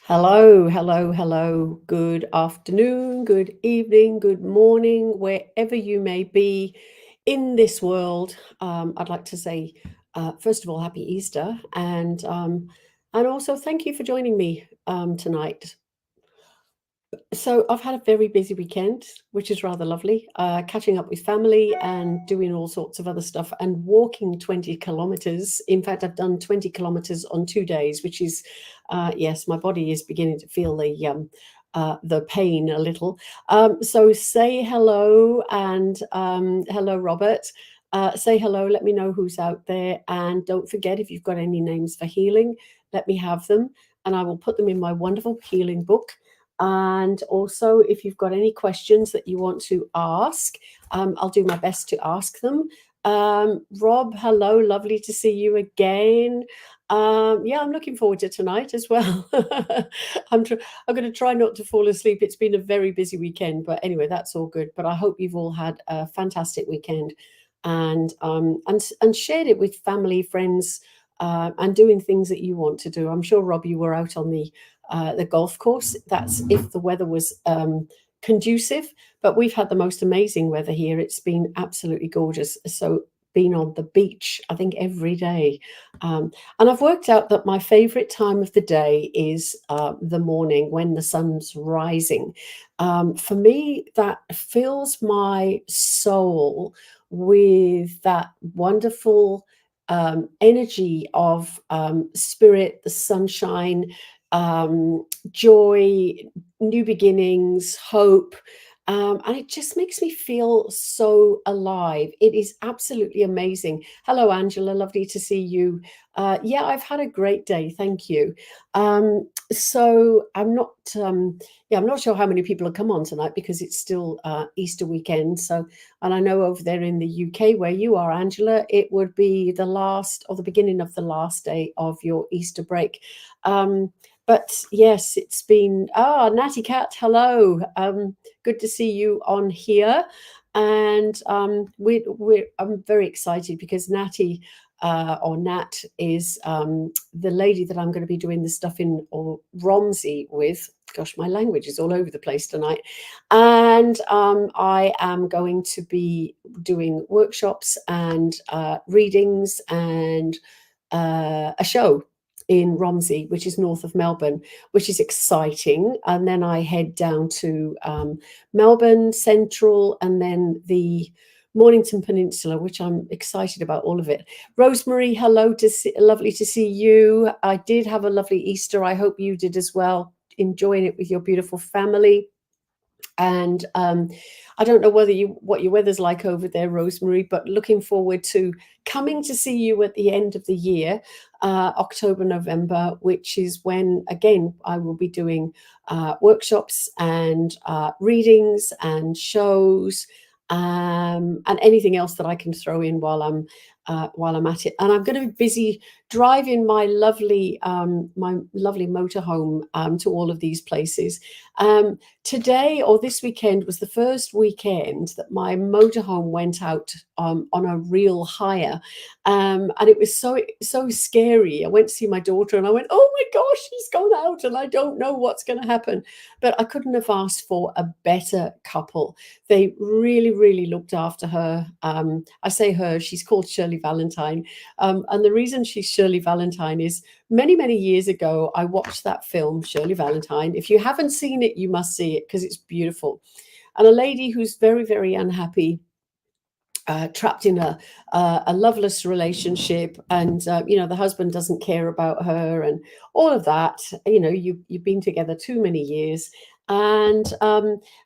Hello, hello, hello. Good afternoon, good evening, good morning, wherever you may be in this world. I'd like to say, first of all, happy Easter, and also thank you for joining me tonight. So I've had a very busy weekend, which is rather lovely. Catching up with family and doing all sorts of other stuff, and walking 20 kilometers. In fact, I've done 20 kilometers on 2 days, which is, yes, my body is beginning to feel the pain a little. So say hello, and hello, Robert. Say hello. Let me know who's out there, and don't forget, if you've got any names for healing, let me have them, and I will put them in my wonderful healing book. And also, if you've got any questions that you want to ask, I'll do my best to ask them. Rob, hello, lovely to see you again. Yeah, I'm looking forward to tonight as well. I'm going to try not to fall asleep. It's been a very busy weekend, but anyway, that's all good. But I hope you've all had a fantastic weekend, and shared it with family, friends, and doing things that you want to do. I'm sure, Rob, you were out on the golf course. That's if the weather was conducive. But we've had the most amazing weather here. It's been absolutely gorgeous. So been on the beach, I think, every day. And I've worked out that my favorite time of the day is the morning when the sun's rising. For me, that fills my soul with that wonderful energy of spirit, the sunshine, joy, new beginnings, hope. And it just makes me feel so alive. It is absolutely amazing. Hello, Angela. Lovely to see you. Yeah, I've had a great day. Thank you. So yeah, I'm not sure how many people have come on tonight because it's still Easter weekend. So, and I know over there in the UK where you are, Angela, it would be the last or the beginning of the last day of your Easter break. But yes, it's been Natty Cat, hello. Good to see you on here. And I'm very excited because Natty or Nat is the lady that I'm going to be doing the stuff in or Romsey with. Gosh, my language is all over the place tonight. And I am going to be doing workshops and readings and a show in Romsey, which is north of Melbourne, which is exciting. And then I head down to Melbourne Central and then the Mornington Peninsula, which I'm excited about all of it. Rosemary, hello, lovely to see you. I did have a lovely Easter. I hope you did as well, enjoying it with your beautiful family. And I don't know what your weather's like over there, Rosemary, but looking forward to coming to see you at the end of the year, October, November, which is when, again, I will be doing workshops and readings and shows, and anything else that I can throw in while I'm at it. And I'm going to be busy driving my lovely motorhome to all of these places. Today or this weekend was the first weekend that my motorhome went out on a real hire, and it was so scary. I went to see my daughter, and I went, "Oh my gosh, she's gone out, and I don't know what's going to happen." But I couldn't have asked for a better couple. They really, really looked after her. I say her; she's called Shirley Valentine, and the reason she's Shirley Valentine is many, many years ago, I watched that film, Shirley Valentine. If you haven't seen it, you must see it because it's beautiful. And a lady who's very, very unhappy, trapped in a loveless relationship, and the husband doesn't care about her, and all of that. You've been together too many years, and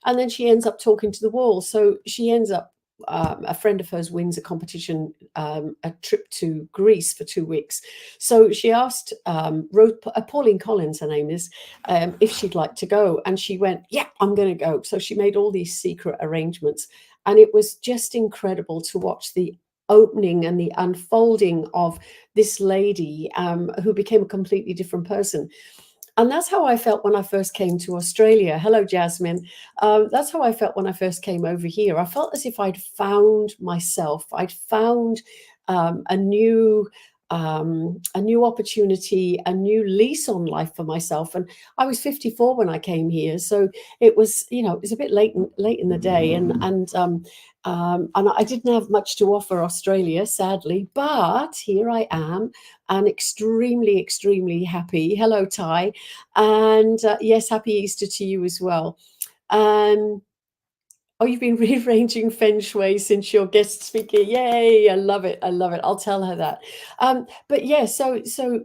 then she ends up talking to the wall. So she ends up. A friend of hers wins a competition, a trip to Greece for 2 weeks. So she asked Pauline Collins, her name is, if she'd like to go, and she went, "Yeah, I'm going to go." So she made all these secret arrangements, and it was just incredible to watch the opening and the unfolding of this lady, who became a completely different person. And that's how I felt when I first came to Australia. Hello, Jasmine. That's how I felt when I first came over here. I felt as if I'd found myself. I'd found a new a new opportunity, a new lease on life for myself. And I was 54 when I came here, so it was, you know, it was a bit late in the day, and I didn't have much to offer Australia, sadly. But here I am, and extremely, extremely happy. Hello, Ty, and yes, happy Easter to you as well. Um, Oh, you've been rearranging feng shui since your guest speaker. Yay, I love it. I love it. I'll tell her that. But yeah, so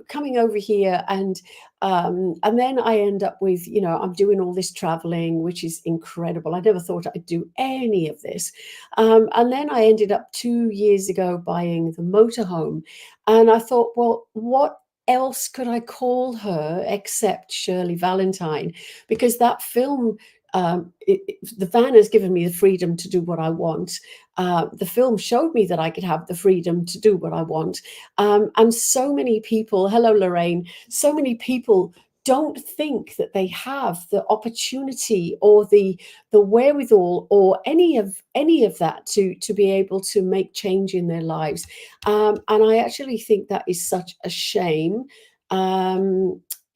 coming over here, and then I end up with, you know, I'm doing all this traveling, which is incredible. I never thought I'd do any of this. And then I ended up 2 years ago buying the motorhome. And I thought, well, what else could I call her except Shirley Valentine? Because that film, the van has given me the freedom to do what I want. The film showed me that I could have the freedom to do what I want. And so many people, hello, Lorraine, so many people don't think that they have the opportunity or the wherewithal or any of that to be able to make change in their lives. And I actually think that is such a shame.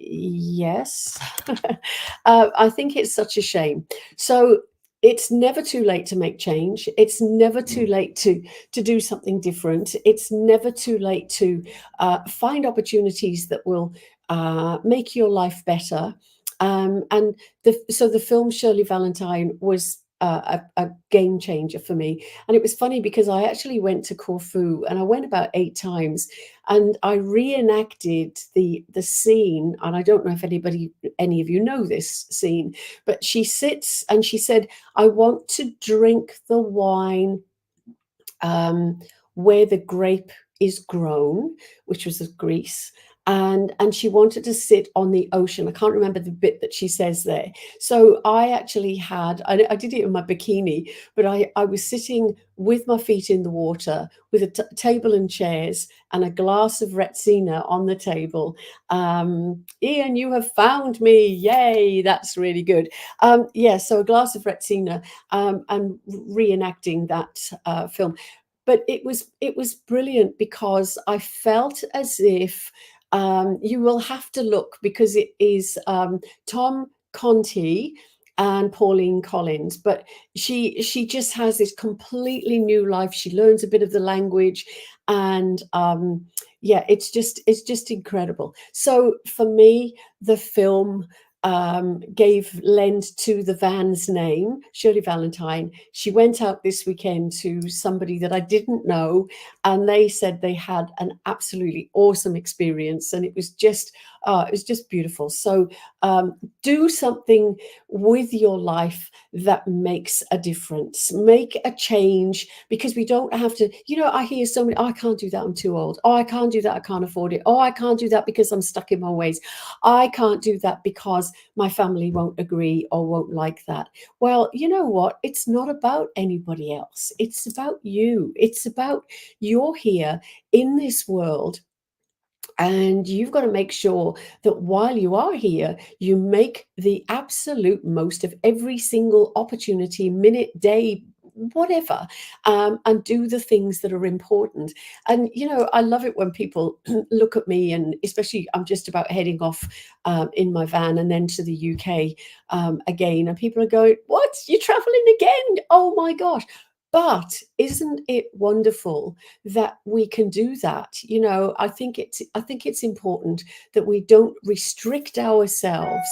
Yes. I think it's such a shame. So it's never too late to make change. It's never too late to do something different. It's never too late to find opportunities that will make your life better. And so the film Shirley Valentine was a game changer for me. And it was funny because I actually went to Corfu, and I went about 8 times, and I reenacted the scene. And I don't know if any of you know this scene, but she sits and she said, I want to drink the wine um, where the grape is grown, which was of Greece. And she wanted to sit on the ocean. I can't remember the bit that she says there. So I actually I did it in my bikini, but I was sitting with my feet in the water with a table and chairs and a glass of Retsina on the table. Ian, you have found me. Yay, that's really good. Yeah, so a glass of Retsina, and reenacting that film. But it was brilliant because I felt as if, you will have to look, because it is Tom Conti and Pauline Collins, but she just has this completely new life. She learns a bit of the language, and yeah, it's just incredible. So for me, the film gave lend to the van's name, Shirley Valentine. She went out this weekend to somebody that I didn't know, and they said they had an absolutely awesome experience, and it was just beautiful. So do something with your life that makes a difference. Make a change, because we don't have to. You know, I hear so many. Oh, I can't do that. I'm too old. Oh, I can't do that. I can't afford it. Oh, I can't do that because I'm stuck in my ways. I can't do that because my family won't agree or won't like that. Well, you know what? It's not about anybody else. It's about you. It's about you're here in this world, and you've got to make sure that while you are here, you make the absolute most of every single opportunity, minute, day, whatever, and do the things that are important. And, you know, I love it when people look at me, and especially I'm just about heading off in my van and then to the UK again. And people are going, what? You're traveling again? Oh my gosh. But isn't it wonderful that we can do that? You know, I think it's important that we don't restrict ourselves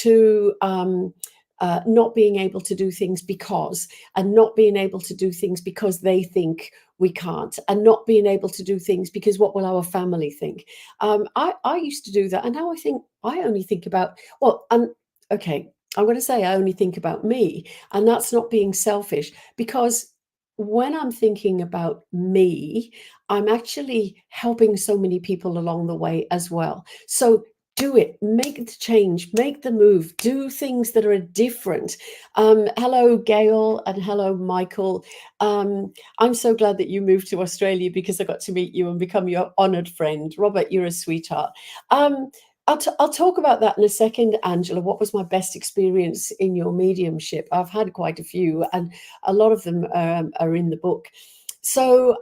to not being able to do things because, and not being able to do things because they think we can't, and not being able to do things because what will our family think. I used to do that, and now I only think about, well, and okay, I'm going to say I only think about me, and that's not being selfish, because when I'm thinking about me, I'm actually helping so many people along the way as well. So do it, make the change, make the move, do things that are different. Hello, Gail, and hello, Michael. I'm so glad that you moved to Australia, because I got to meet you and become your honored friend. Robert, you're a sweetheart. Um, I'll talk about that in a second, Angela. What was my best experience in your mediumship? I've had quite a few, and a lot of them are in the book. So,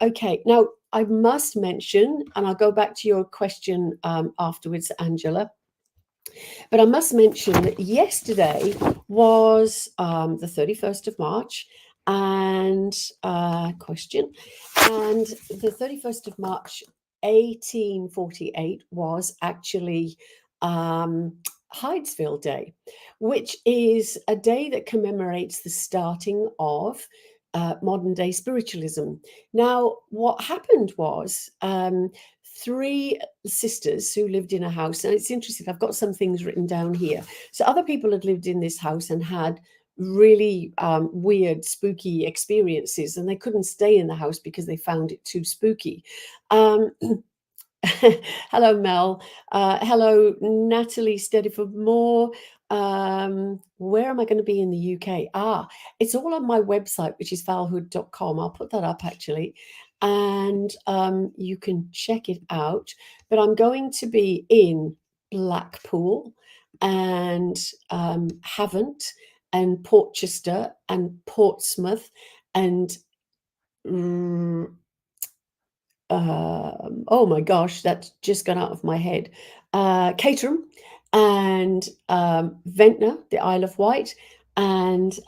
okay, now I must mention, and I'll go back to your question afterwards, Angela, but I must mention that yesterday was the 31st of March, and question, and the 31st of March 1848 was actually Hydesville Day, which is a day that commemorates the starting of modern day spiritualism. Now, what happened was three sisters who lived in a house, and it's interesting, I've got some things written down here. So other people had lived in this house and had really weird, spooky experiences, and they couldn't stay in the house because they found it too spooky. Hello, Mel. Hello, Natalie Steadiford Moore. Where am I going to be in the UK? It's all on my website, which is valhood.com. I'll put that up actually, and you can check it out. But I'm going to be in Blackpool and Havant and Portchester and Portsmouth and oh my gosh, that's just gone out of my head. Caterham and Ventnor, the Isle of Wight, and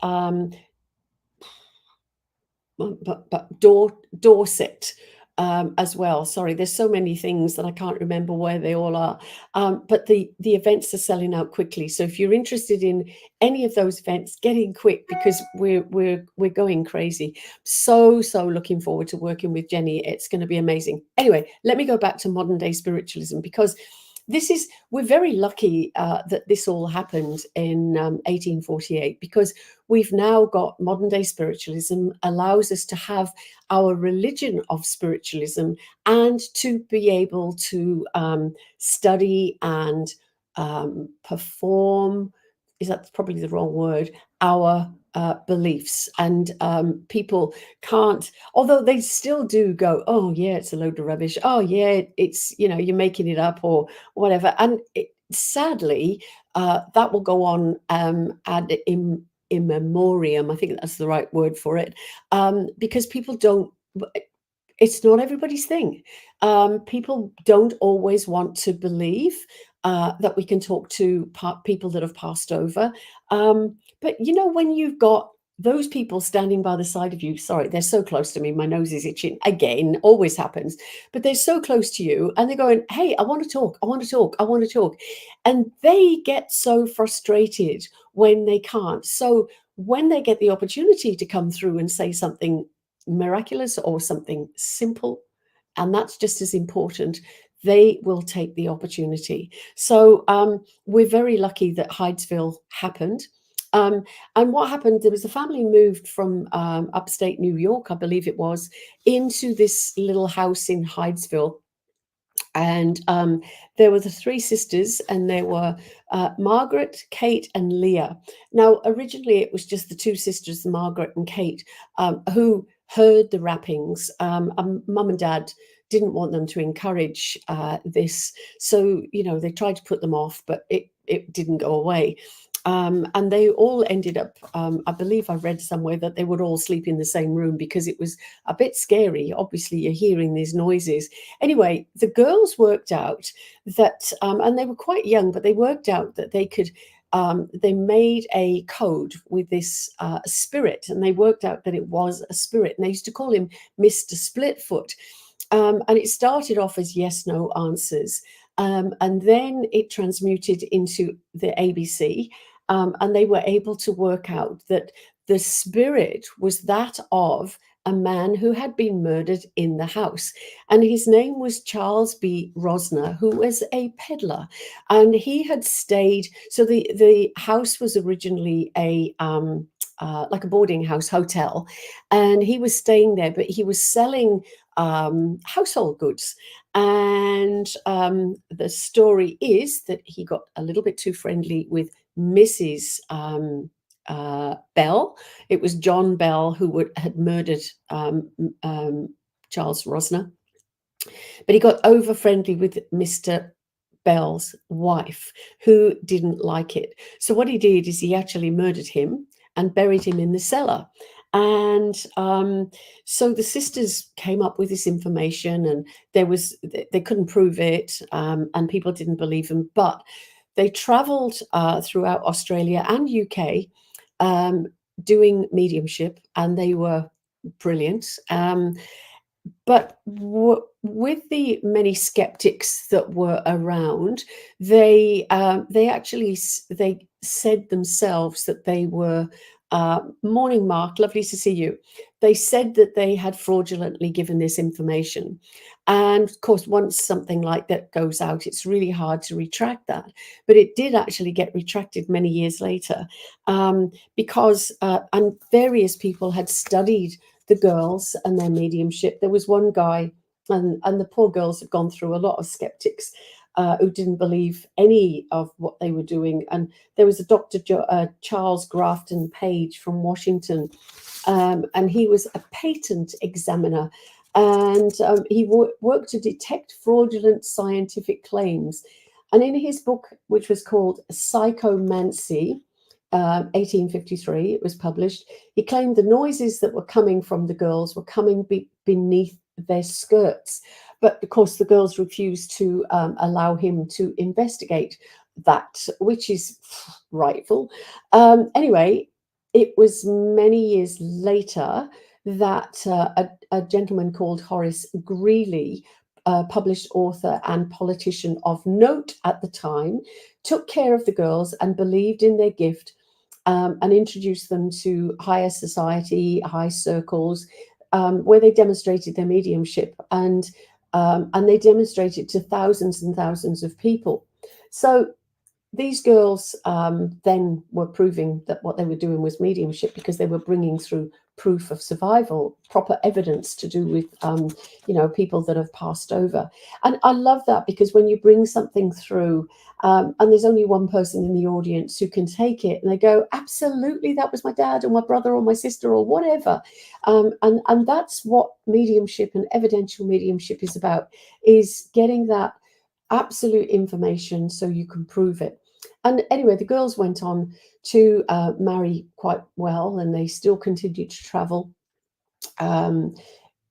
Dorset as well. Sorry, there's so many things that I can't remember where they all are. But the events are selling out quickly. So if you're interested in any of those events, get in quick because we're going crazy. So looking forward to working with Jenny. It's going to be amazing. Anyway, let me go back to modern day spiritualism, because we're very lucky that this all happened in 1848, because we've now got modern day spiritualism allows us to have our religion of spiritualism and to be able to study and perform, is that probably the wrong word, our beliefs. And people can't, although they still do go, oh yeah, it's a load of rubbish, oh yeah, it's, you're making it up or whatever. And sadly that will go on ad in memoriam, I think that's the right word for it, because people don't, it's not everybody's thing. People don't always want to believe that we can talk to people that have passed over. But when you've got those people standing by the side of you, sorry, they're so close to me, my nose is itching again, always happens, but they're so close to you and they're going, hey, I want to talk, I want to talk, I want to talk. And they get so frustrated when they can't. So when they get the opportunity to come through and say something miraculous or something simple, and that's just as important, they will take the opportunity. So we're very lucky that Hydesville happened. And what happened, there was a family moved from upstate New York, I believe it was, into this little house in Hydesville. And there were the three sisters, and there were Margaret, Kate, and Leah. Now, originally it was just the two sisters, Margaret and Kate, who heard the rappings. Mum and Dad didn't want them to encourage this, so they tried to put them off, but it didn't go away. And they all ended up, I believe I read somewhere that they would all sleep in the same room because it was a bit scary. Obviously, you're hearing these noises. Anyway, the girls worked out that, and they were quite young, but they worked out that they could, they made a code with this spirit, and they worked out that it was a spirit, and they used to call him Mr. Splitfoot. And it started off as yes, no answers. And then it transmuted into the ABC. And they were able to work out that the spirit was that of a man who had been murdered in the house. And his name was Charles B. Rosner, who was a peddler. And he had stayed, so the house was originally a like a boarding house hotel. And he was staying there, but he was selling household goods. And the story is that he got a little bit too friendly with Mrs. Bell. It was John Bell who had murdered Charles Rosner, but he got over friendly with Mr. Bell's wife, who didn't like it. So what he did is he actually murdered him and buried him in the cellar. And so the sisters came up with this information, and they couldn't prove it, and people didn't believe them. But they travelled throughout Australia and UK, um, doing mediumship, and they were brilliant. But with the many skeptics that were around, they actually they said themselves that they were, morning, Mark, lovely to see you. They said that they had fraudulently given this information, and of course, once something like that goes out, it's really hard to retract that. But it did actually get retracted many years later, because and various people had studied the girls and their mediumship. There was one guy, and the poor girls had gone through a lot of skeptics who didn't believe any of what they were doing. And there was a Charles Grafton Page from Washington, and he was a patent examiner. And he worked to detect fraudulent scientific claims. And in his book, which was called Psychomancy, 1853, it was published, he claimed the noises that were coming from the girls were coming beneath their skirts. But of course, the girls refused to allow him to investigate that, which is rightful. Anyway, it was many years later that a gentleman called Horace Greeley, published author and politician of note at the time, took care of the girls and believed in their gift, and introduced them to higher society, high circles, where they demonstrated their mediumship, and they demonstrated to thousands and thousands of people. So these girls then were proving that what they were doing was mediumship, because they were bringing through proof of survival, proper evidence to do with, people that have passed over. And I love that, because when you bring something through, and there's only one person in the audience who can take it, and they go, absolutely, that was my dad or my brother or my sister or whatever. And that's what mediumship and evidential mediumship is about, is getting that absolute information so you can prove it. And anyway, the girls went on to marry quite well, and they still continued to travel. Um,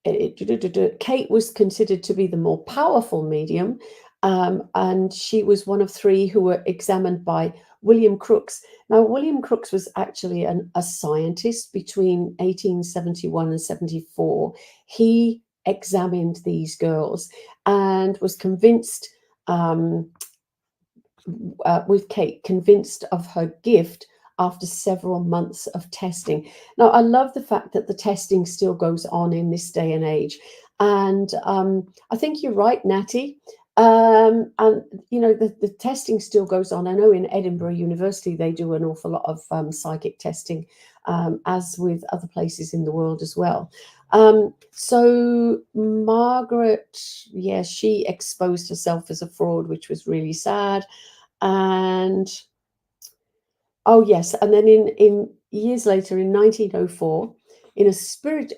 Kate was considered to be the more powerful medium, and she was one of three who were examined by William Crookes. Now, William Crookes was actually a scientist between 1871 and 74. He examined these girls and was convinced, with Kate, convinced of her gift after several months of testing. Now, I love the fact that the testing still goes on in this day and age. And I think you're right, Natty. And, the testing still goes on. I know in Edinburgh University, they do an awful lot of psychic testing, as with other places in the world as well. So Margaret, yes, she exposed herself as a fraud, which was really sad. And oh yes, and then in years later, in 1904, in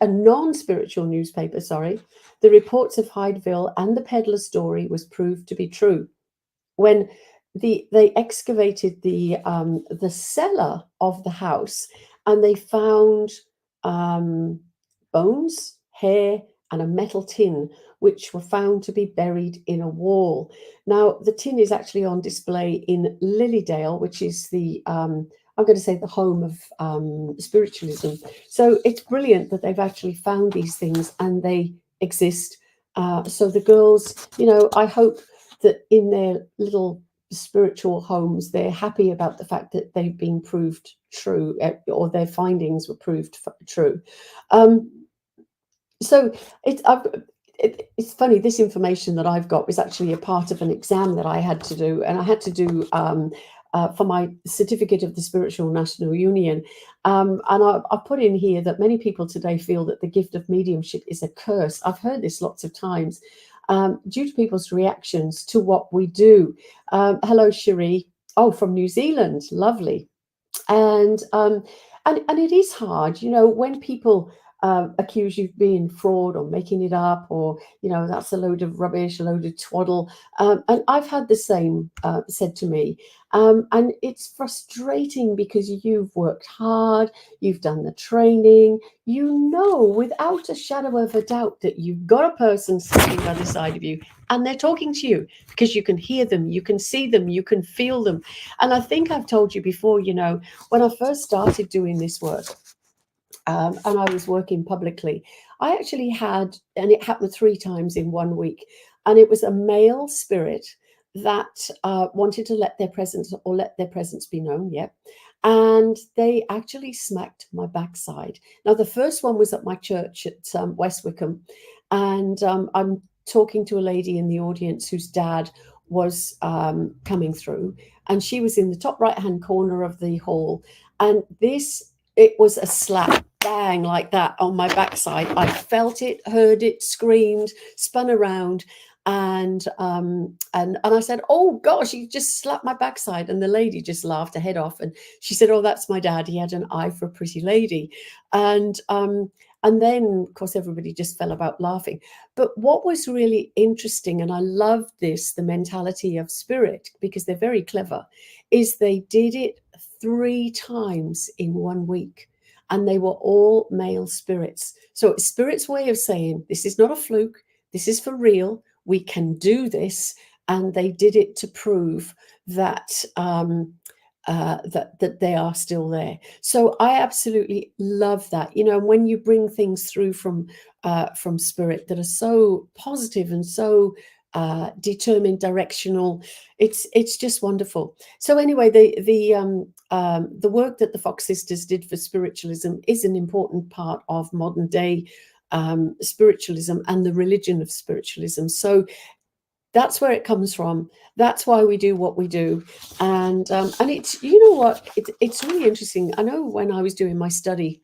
a non-spiritual newspaper, sorry, the reports of Hydeville and the peddler story was proved to be true. When they excavated the cellar of the house, and they found bones, hair, and a metal tin, which were found to be buried in a wall. Now, the tin is actually on display in Lilydale, which is I'm going to say the home of spiritualism. So it's brilliant that they've actually found these things and they exist. So the girls, I hope that in their little spiritual homes, they're happy about the fact that they've been proved true, or their findings were proved true. So it's funny, this information that I've got was actually a part of an exam that I had to do, and I had to do for my certificate of the Spiritual National Union. And I put in here that many people today feel that the gift of mediumship is a curse. I've heard this lots of times, due to people's reactions to what we do. Hello, Cherie. Oh, from New Zealand. Lovely. And it is hard, when people accuse you of being fraud or making it up, or that's a load of rubbish, a load of twaddle. And I've had the same said to me, and it's frustrating because you've worked hard, you've done the training, without a shadow of a doubt that you've got a person sitting by the side of you and they're talking to you, because you can hear them, you can see them, you can feel them. And I think I've told you before, when I first started doing this work, and I was working publicly, I actually had, and it happened 3 times in 1 week, and it was a male spirit that wanted to let their presence be known. Yeah. And they actually smacked my backside. Now, the first one was at my church at West Wickham, and I'm talking to a lady in the audience whose dad was coming through, and she was in the top right hand corner of the hall, and it was a slap, bang, like that on my backside. I felt it, heard it, screamed, spun around, and I said, "Oh gosh, you just slapped my backside!" And the lady just laughed her head off, and she said, "Oh, that's my dad. He had an eye for a pretty lady." And then, of course, everybody just fell about laughing. But what was really interesting, and I love this, the mentality of spirit, because they're very clever, is they did it 3 times in 1 week, and they were all male spirits. So it's spirit's way of saying, this is not a fluke, this is for real, we can do this. And they did it to prove that that they are still there. So I absolutely love that. When you bring things through from spirit that are so positive and so determined, directional, it's just wonderful. So anyway, the work that the Fox sisters did for spiritualism is an important part of modern day spiritualism and the religion of spiritualism. So that's where it comes from. That's why we do what we do. And it's, what, it's really interesting. I know when I was doing my study,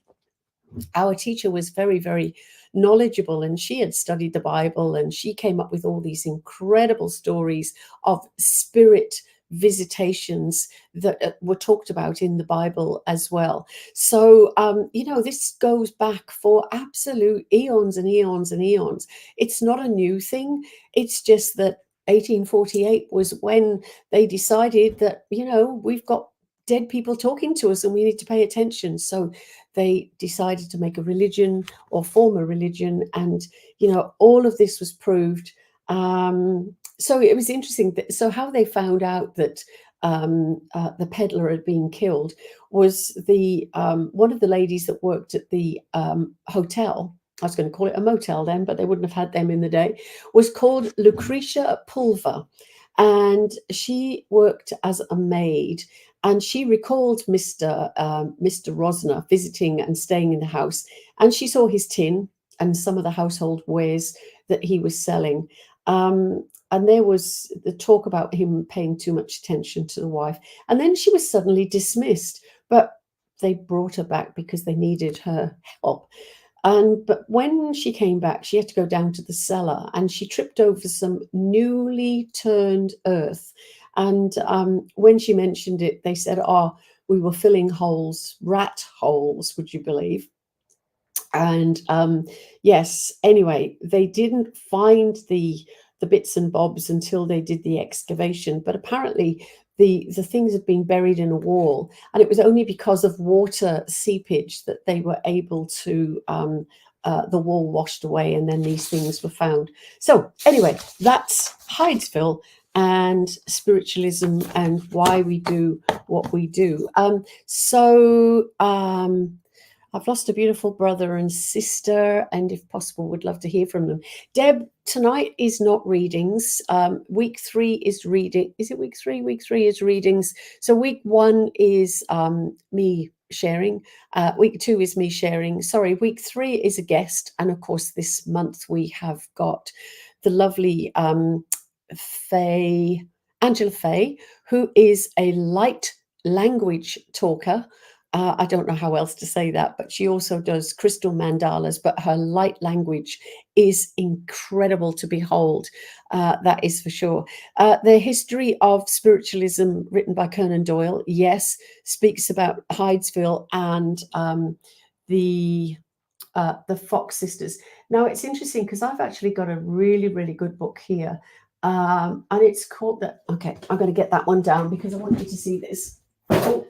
our teacher was very, very knowledgeable, and she had studied the Bible, and she came up with all these incredible stories of spirit visitations that were talked about in the Bible as well. So, this goes back for absolute eons and eons and eons. It's not a new thing. It's just that 1848 was when they decided that, we've got dead people talking to us and we need to pay attention. So they decided to make a religion or form a religion, and all of this was proved. So it was interesting. So how they found out that the peddler had been killed was the one of the ladies that worked at the hotel. I was going to call it a motel then, but they wouldn't have had them in the day. Was called Lucretia Pulver, and she worked as a maid. And she recalled Mr. Rosner visiting and staying in the house, and she saw his tin and some of the household wares that he was selling. And there was the talk about him paying too much attention to the wife. And then she was suddenly dismissed, but they brought her back because they needed her help. But when she came back, she had to go down to the cellar, and she tripped over some newly turned earth. And when she mentioned it, they said, "Oh, we were filling holes, rat holes, would you believe?" And yes, anyway, they didn't find the bits and bobs until they did the excavation. But apparently the things had been buried in a wall, and it was only because of water seepage that they were able to the wall washed away, and then these things were found. So anyway, that's Hydesville and spiritualism and why we do what we do. I've lost a beautiful brother and sister, and if possible, would love to hear from them. Deb, tonight is not readings. Week 3 is reading. Is it week 3? Week 3 is readings. So week 1 is me sharing. Week 2 is me sharing. Sorry, week 3 is a guest. And of course, this month we have got the lovely Angela Fay, who is a light language talker. I don't know how else to say that, but she also does crystal mandalas, but her light language is incredible to behold. That is for sure. The History of Spiritualism, written by Conan Doyle, yes, speaks about Hydesville and the the Fox sisters. Now it's interesting because I've actually got a really, really good book here, and it's called the. Okay, I'm going to get that one down because I want you to see this. Oh,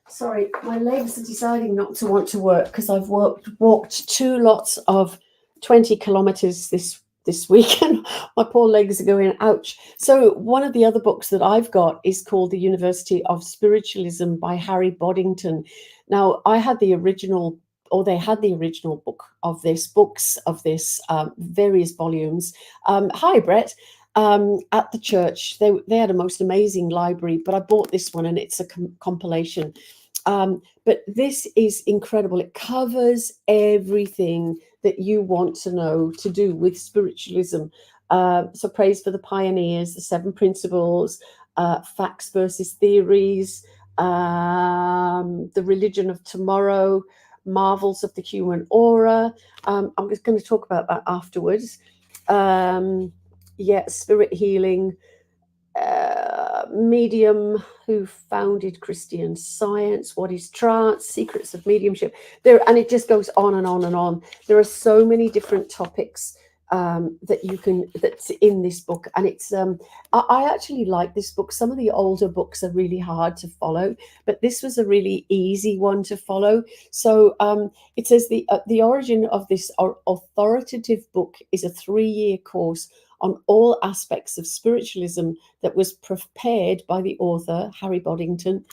sorry, my legs are deciding not to want to work because I've walked two lots of 20 kilometers this week, and my poor legs are going, ouch. So one of the other books that I've got is called The University of Spiritualism by Harry Boddington. Now I had the original, or they had the original books of this, various volumes. Hi, Brett. At the church, they had a most amazing library, but I bought this one and it's a compilation. But this is incredible. It covers everything that you want to know to do with spiritualism. So praise for the pioneers, the seven principles, facts versus theories, the religion of tomorrow, marvels of the human aura. I'm just going to talk about that afterwards. Spirit healing, medium who founded Christian Science, what is trance, secrets of mediumship, there, and it just goes on and on and on. There are so many different topics that's in this book, and it's I actually like this book. Some of the older books are really hard to follow, but this was a really easy one to follow. So it says the origin of this authoritative book is a 3-year course on all aspects of spiritualism that was prepared by the author, Harry Boddington,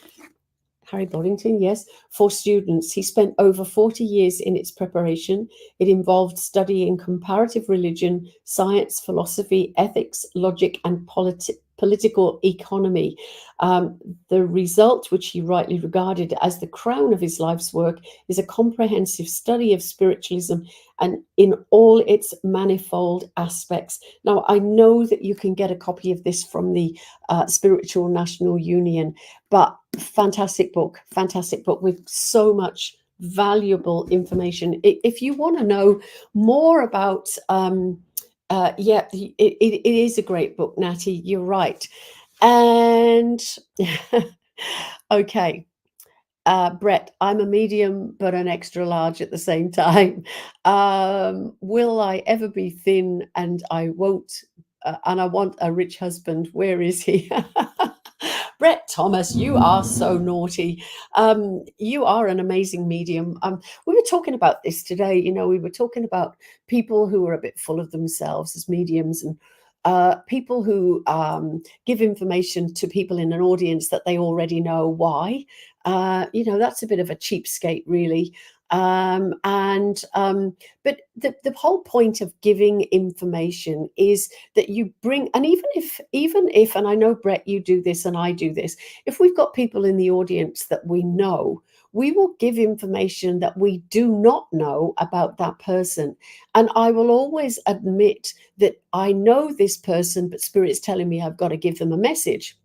yes, for students. He spent over 40 years in its preparation. It involved studying comparative religion, science, philosophy, ethics, logic, and political economy. The result, which he rightly regarded as the crown of his life's work, is a comprehensive study of spiritualism and in all its manifold aspects. Now, I know that you can get a copy of this from the Spiritual National Union, but fantastic book with so much valuable information. If you want to know more about it is a great book, Natty, you're right. And okay, Brett, I'm a medium but an extra large at the same time. Will I ever be thin? And I won't, and I want a rich husband. Where is he? Brett Thomas, you are so naughty. You are an amazing medium. We were talking about this today. You know, we were talking about people who are a bit full of themselves as mediums, and people who give information to people in an audience that they already know. Why? You know, that's a bit of a cheapskate, really. But the whole point of giving information is that you bring, and even if, and I know, Brett, you do this and I do this, if we've got people in the audience that we know, we will give information that we do not know about that person. And I will always admit that I know this person, but Spirit's telling me I've got to give them a message.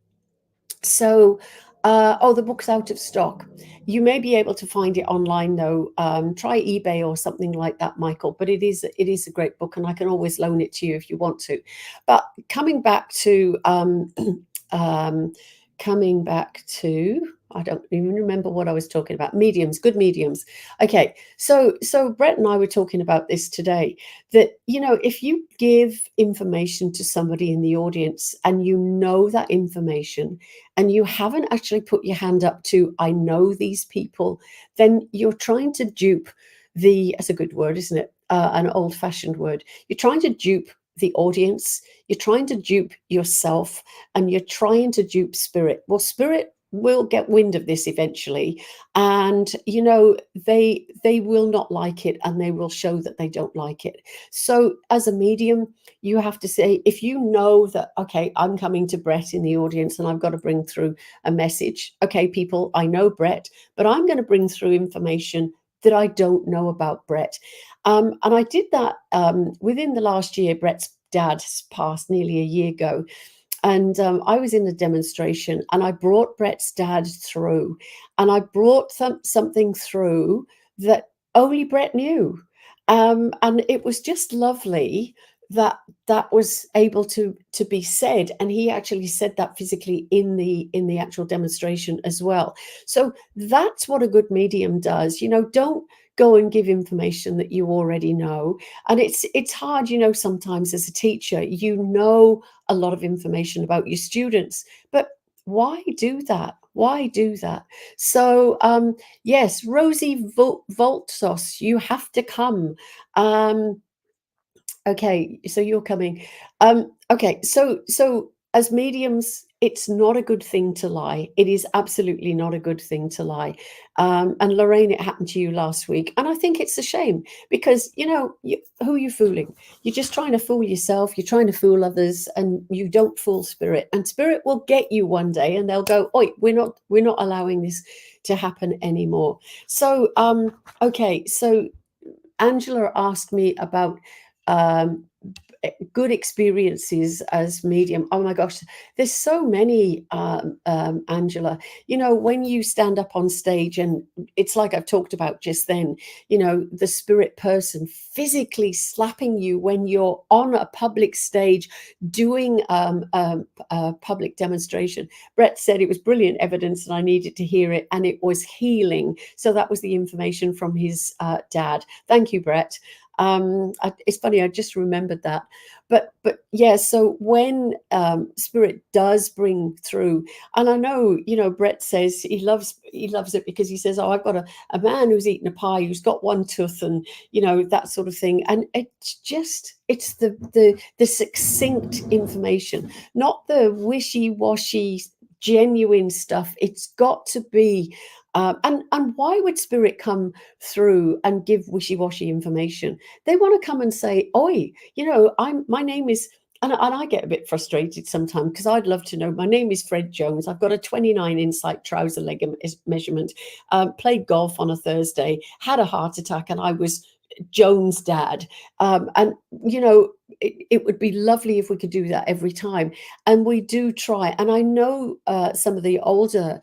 So, the book's out of stock. You may be able to find it online, though. Try eBay or something like that, Michael. But it is a great book, and I can always loan it to you if you want to. But coming back to I don't even remember what I was talking about. Mediums, good mediums. Okay, so Brett and I were talking about this today, that, you know, if you give information to somebody in the audience and you know that information and you haven't actually put your hand up to, I know these people, then you're trying to dupe that's a good word, isn't it? An old-fashioned word. You're trying to dupe the audience, you're trying to dupe yourself, and you're trying to dupe Spirit. Well, Spirit will get wind of this eventually, and you know, they will not like it, and they will show that they don't like it. So as a medium, you have to say, if you know that, okay, I'm coming to Brett in the audience and I've got to bring through a message. Okay, people, I know Brett, but I'm going to bring through information that I don't know about Brett. And I did that within the last year. Brett's dad passed nearly a year ago. And I was in a demonstration and I brought Brett's dad through, and I brought something through that only Brett knew. And it was just lovely that that was able to be said. And he actually said that physically in the actual demonstration as well. So that's what a good medium does. You know, don't go and give information that you already know. And it's hard, sometimes as a teacher, a lot of information about your students, but why do that? Why do that? So yes, Rosie Voltsos, you have to come. Okay, so you're coming. Okay, so as mediums, it's not a good thing to lie. It is absolutely not a good thing to lie. And Lorraine, it happened to you last week, and I think it's a shame because who are you fooling? You're just trying to fool yourself. You're trying to fool others, and you don't fool spirit. And spirit will get you one day, and they'll go, "Oi, we're not allowing this to happen anymore." So okay, so Angela asked me about um, good experiences as medium. Oh my gosh, there's so many, Angela. When you stand up on stage, and it's like I've talked about just then, the spirit person physically slapping you when you're on a public stage doing a public demonstration. Brett said it was brilliant evidence and I needed to hear it, and it was healing. So that was the information from his dad. Thank you, Brett. It's funny, I just remembered that. But yeah, so when spirit does bring through, and I know, Brett says he loves it because he says, "Oh, I've got a man who's eaten a pie who's got one tooth," and that sort of thing. And it's the succinct information, not the wishy-washy genuine stuff. It's got to be and why would spirit come through and give wishy-washy information? They want to come and say, "Oi, my name is," and I get a bit frustrated sometimes because I'd love to know. My name is Fred Jones. I've got a 29 insight trouser leg measurement. Played golf on a Thursday, had a heart attack, and I was Jones' dad. And it would be lovely if we could do that every time, and we do try. And I know some of the older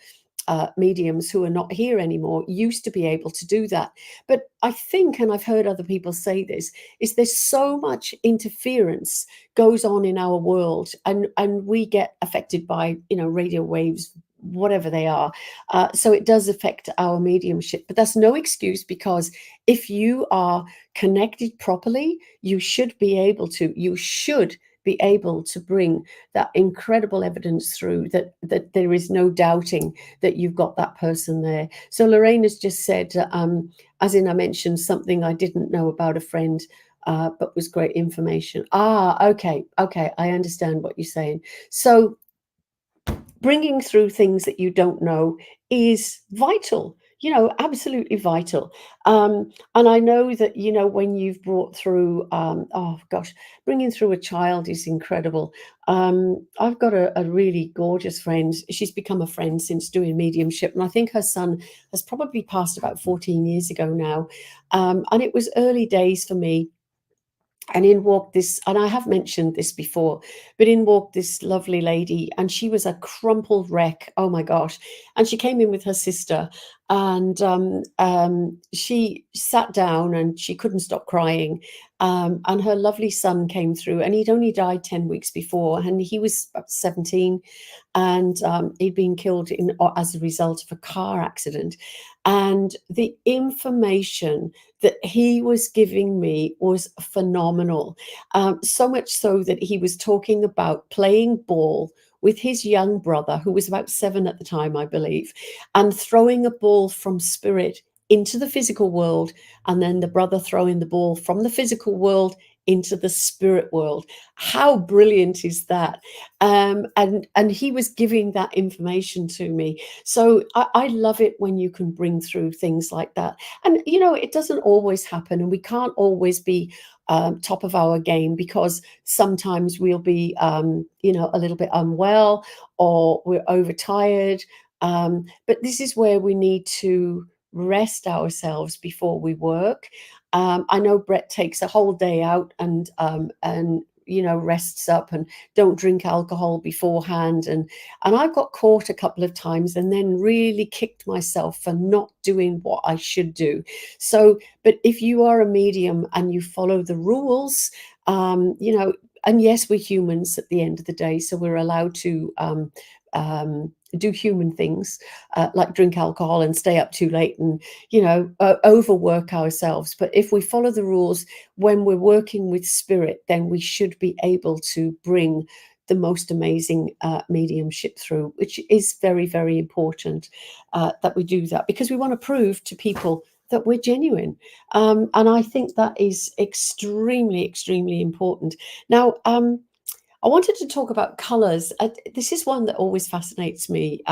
mediums who are not here anymore used to be able to do that. But I think, and I've heard other people say this, is there's so much interference goes on in our world, and we get affected by radio waves, whatever they are. So it does affect our mediumship, but that's no excuse, because if you are connected properly, you should be able to bring that incredible evidence through, that there is no doubting that you've got that person there. So Lorraine has just said, as in I mentioned something I didn't know about a friend, but was great information. Okay, I understand what you're saying. So bringing through things that you don't know is vital, absolutely vital. And I know that, when you've brought through, oh gosh, bringing through a child is incredible. I've got a really gorgeous friend. She's become a friend since doing mediumship. And I think her son has probably passed about 14 years ago now. And it was early days for me. And in walked this, and I have mentioned this before, but in walked this lovely lady, and she was a crumpled wreck. Oh my gosh. And she came in with her sister, and she sat down and she couldn't stop crying. And her lovely son came through, and he'd only died 10 weeks before, and he was about 17, and he'd been killed as a result of a car accident. And the information that he was giving me was phenomenal. So much so that he was talking about playing ball with his young brother, who was about 7 at the time, I believe, and throwing a ball from spirit into the physical world, and then the brother throwing the ball from the physical world into the spirit world. How brilliant is that? And he was giving that information to me. So I love it when you can bring through things like that. And it doesn't always happen, and we can't always be top of our game, because sometimes we'll be a little bit unwell, or we're overtired. But this is where we need to rest ourselves before we work. I know Brett takes a whole day out, and rests up and don't drink alcohol beforehand, and I got caught a couple of times, and then really kicked myself for not doing what I should do. So, but if you are a medium and you follow the rules, and yes, we're humans at the end of the day, so we're allowed to do human things, like drink alcohol and stay up too late and, overwork ourselves. But if we follow the rules when we're working with spirit, then we should be able to bring the most amazing mediumship through, which is very, very important that we do that, because we want to prove to people that we're genuine. And I think that is extremely, extremely important. Now, I wanted to talk about colors. This is one that always fascinates me.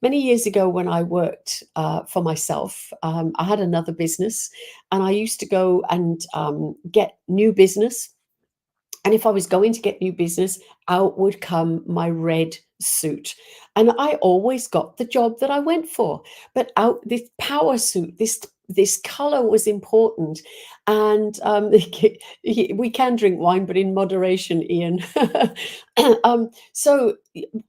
Many years ago, when I worked for myself, I had another business, and I used to go and get new business. And if I was going to get new business, out would come my red suit. And I always got the job that I went for. But out this power suit, this color was important. And we can drink wine, but in moderation, Ian. So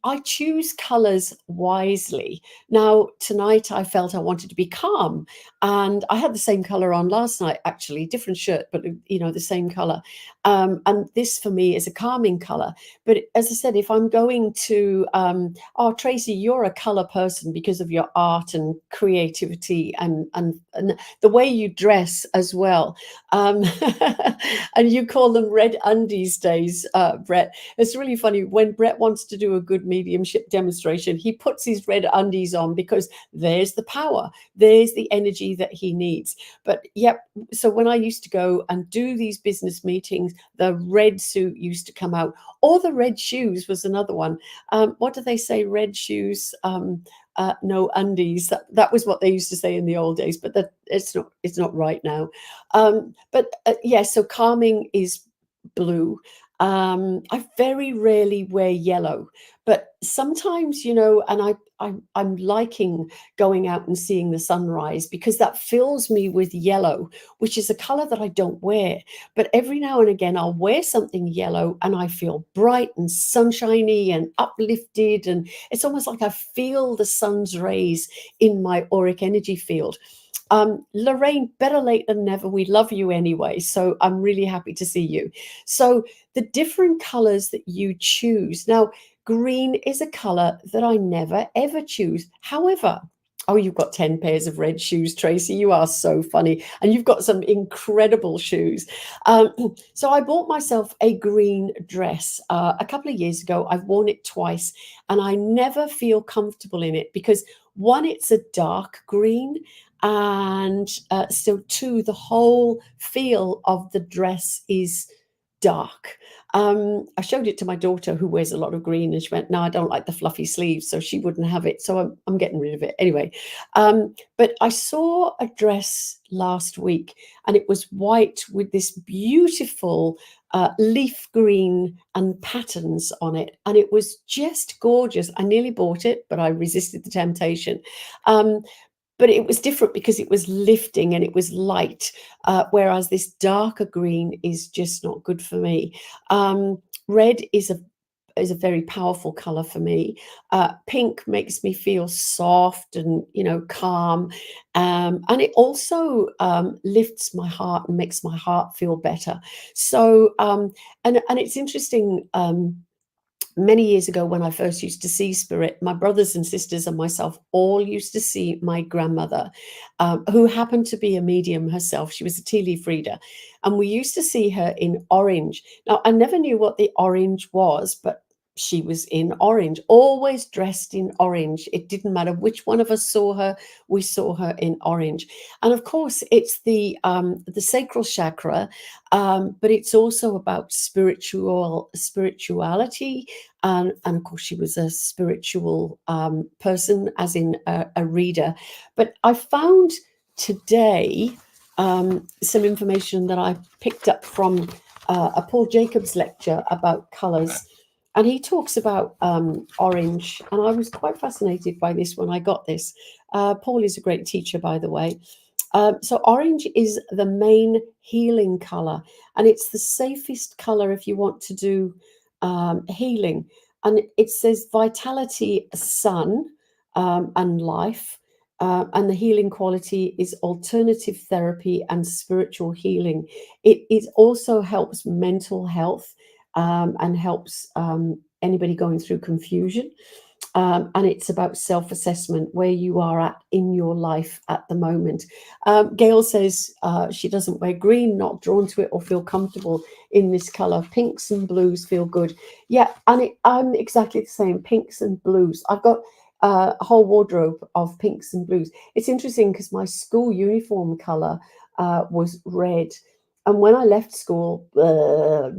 I choose colors wisely. Now, tonight I felt I wanted to be calm. And I had the same color on last night, actually, different shirt, but the same color. And this for me is a calming color. But as I said, if I'm going to, oh, Tracy, you're a color person because of your art and creativity and the way you dress as well. And you call them red undies days, Brett. It's really funny. When Brett wants to do a good mediumship demonstration, he puts his red undies on because there's the power, there's the energy that he needs. But yep, so when I used to go and do these business meetings, the red suit used to come out, or the red shoes was another one. What do they say? Red shoes, no undies. That was what they used to say in the old days, but that it's not right now. But yeah, so calming is blue. I very rarely wear yellow, but sometimes, and I'm liking going out and seeing the sunrise because that fills me with yellow, which is a color that I don't wear. But every now and again, I'll wear something yellow and I feel bright and sunshiny and uplifted. And it's almost like I feel the sun's rays in my auric energy field. Lorraine, better late than never. We love you anyway. So I'm really happy to see you. So the different colors that you choose. Now, green is a color that I never ever choose. However, oh, you've got 10 pairs of red shoes, Tracy. You are so funny. And you've got some incredible shoes. So I bought myself a green dress a couple of years ago. I've worn it twice and I never feel comfortable in it because one, it's a dark green. And so two, the whole feel of the dress is dark. I showed it to my daughter who wears a lot of green and she went, no, I don't like the fluffy sleeves. So she wouldn't have it. So I'm getting rid of it anyway. But I saw a dress last week and it was white with this beautiful leaf green and patterns on it. And it was just gorgeous. I nearly bought it, but I resisted the temptation. But it was different because it was lifting and it was light, whereas this darker green is just not good for me. Red is a very powerful color for me. Pink makes me feel soft and calm, and it also lifts my heart and makes my heart feel better. So and it's interesting. Many years ago, when I first used to see spirit, my brothers and sisters and myself all used to see my grandmother, who happened to be a medium herself. She was a tea leaf reader. And we used to see her in orange. Now, I never knew what the orange was, but she was in orange, always dressed in orange. It didn't matter which one of us saw her, we saw her in orange. And of course, it's the sacral chakra, but it's also about spirituality. And of course, she was a spiritual person, as in a reader. But I found today some information that I picked up from a Paul Jacobs lecture about colors. And he talks about orange. And I was quite fascinated by this when I got this. Paul is a great teacher, by the way. So orange is the main healing color, and it's the safest color if you want to do healing. And it says vitality, sun, and life. And the healing quality is alternative therapy and spiritual healing. It also helps mental health and helps anybody going through confusion. And it's about self-assessment, where you are at in your life at the moment. Gail says she doesn't wear green, not drawn to it or feel comfortable in this color. Pinks and blues feel good. Yeah, and I'm exactly the same. Pinks and blues. I've got a whole wardrobe of pinks and blues. It's interesting because my school uniform color was red. And when I left school,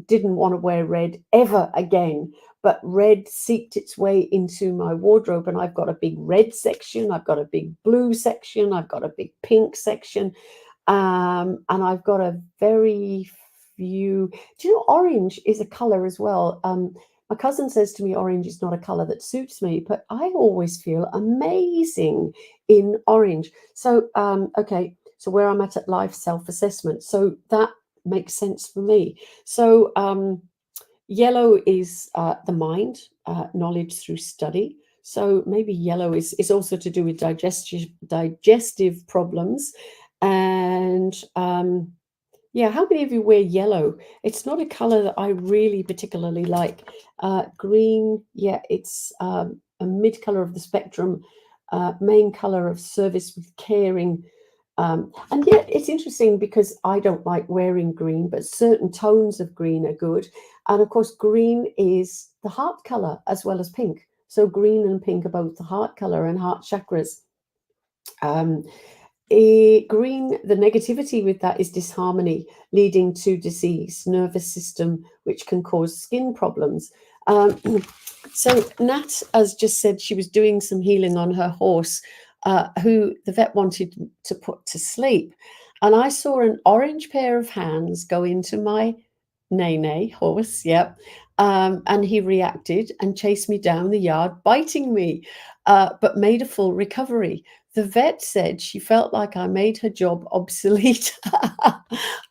didn't want to wear red ever again, but red seeped its way into my wardrobe, and I've got a big red section, I've got a big blue section, I've got a big pink section, and I've got a very few. Do you know orange is a color as well? My cousin says to me orange is not a color that suits me, but I always feel amazing in orange. So okay, so where I'm at life, self-assessment, so that makes sense for me. So yellow is the mind, knowledge through study. So maybe yellow is also to do with digestive problems. And yeah, how many of you wear yellow? It's not a color that I really particularly like. Green, yeah, it's a mid color of the spectrum, main color of service with caring. And yet it's interesting because I don't like wearing green, but certain tones of green are good. And of course, green is the heart color as well as pink. So green and pink are both the heart color and heart chakras. Um, Green, the negativity with that is disharmony, leading to disease, nervous system, which can cause skin problems. Um, so Nat has just said she was doing some healing on her horse, who the vet wanted to put to sleep. And I saw an orange pair of hands go into my Nene horse, yep. And he reacted and chased me down the yard, biting me, but made a full recovery. The vet said she felt like I made her job obsolete.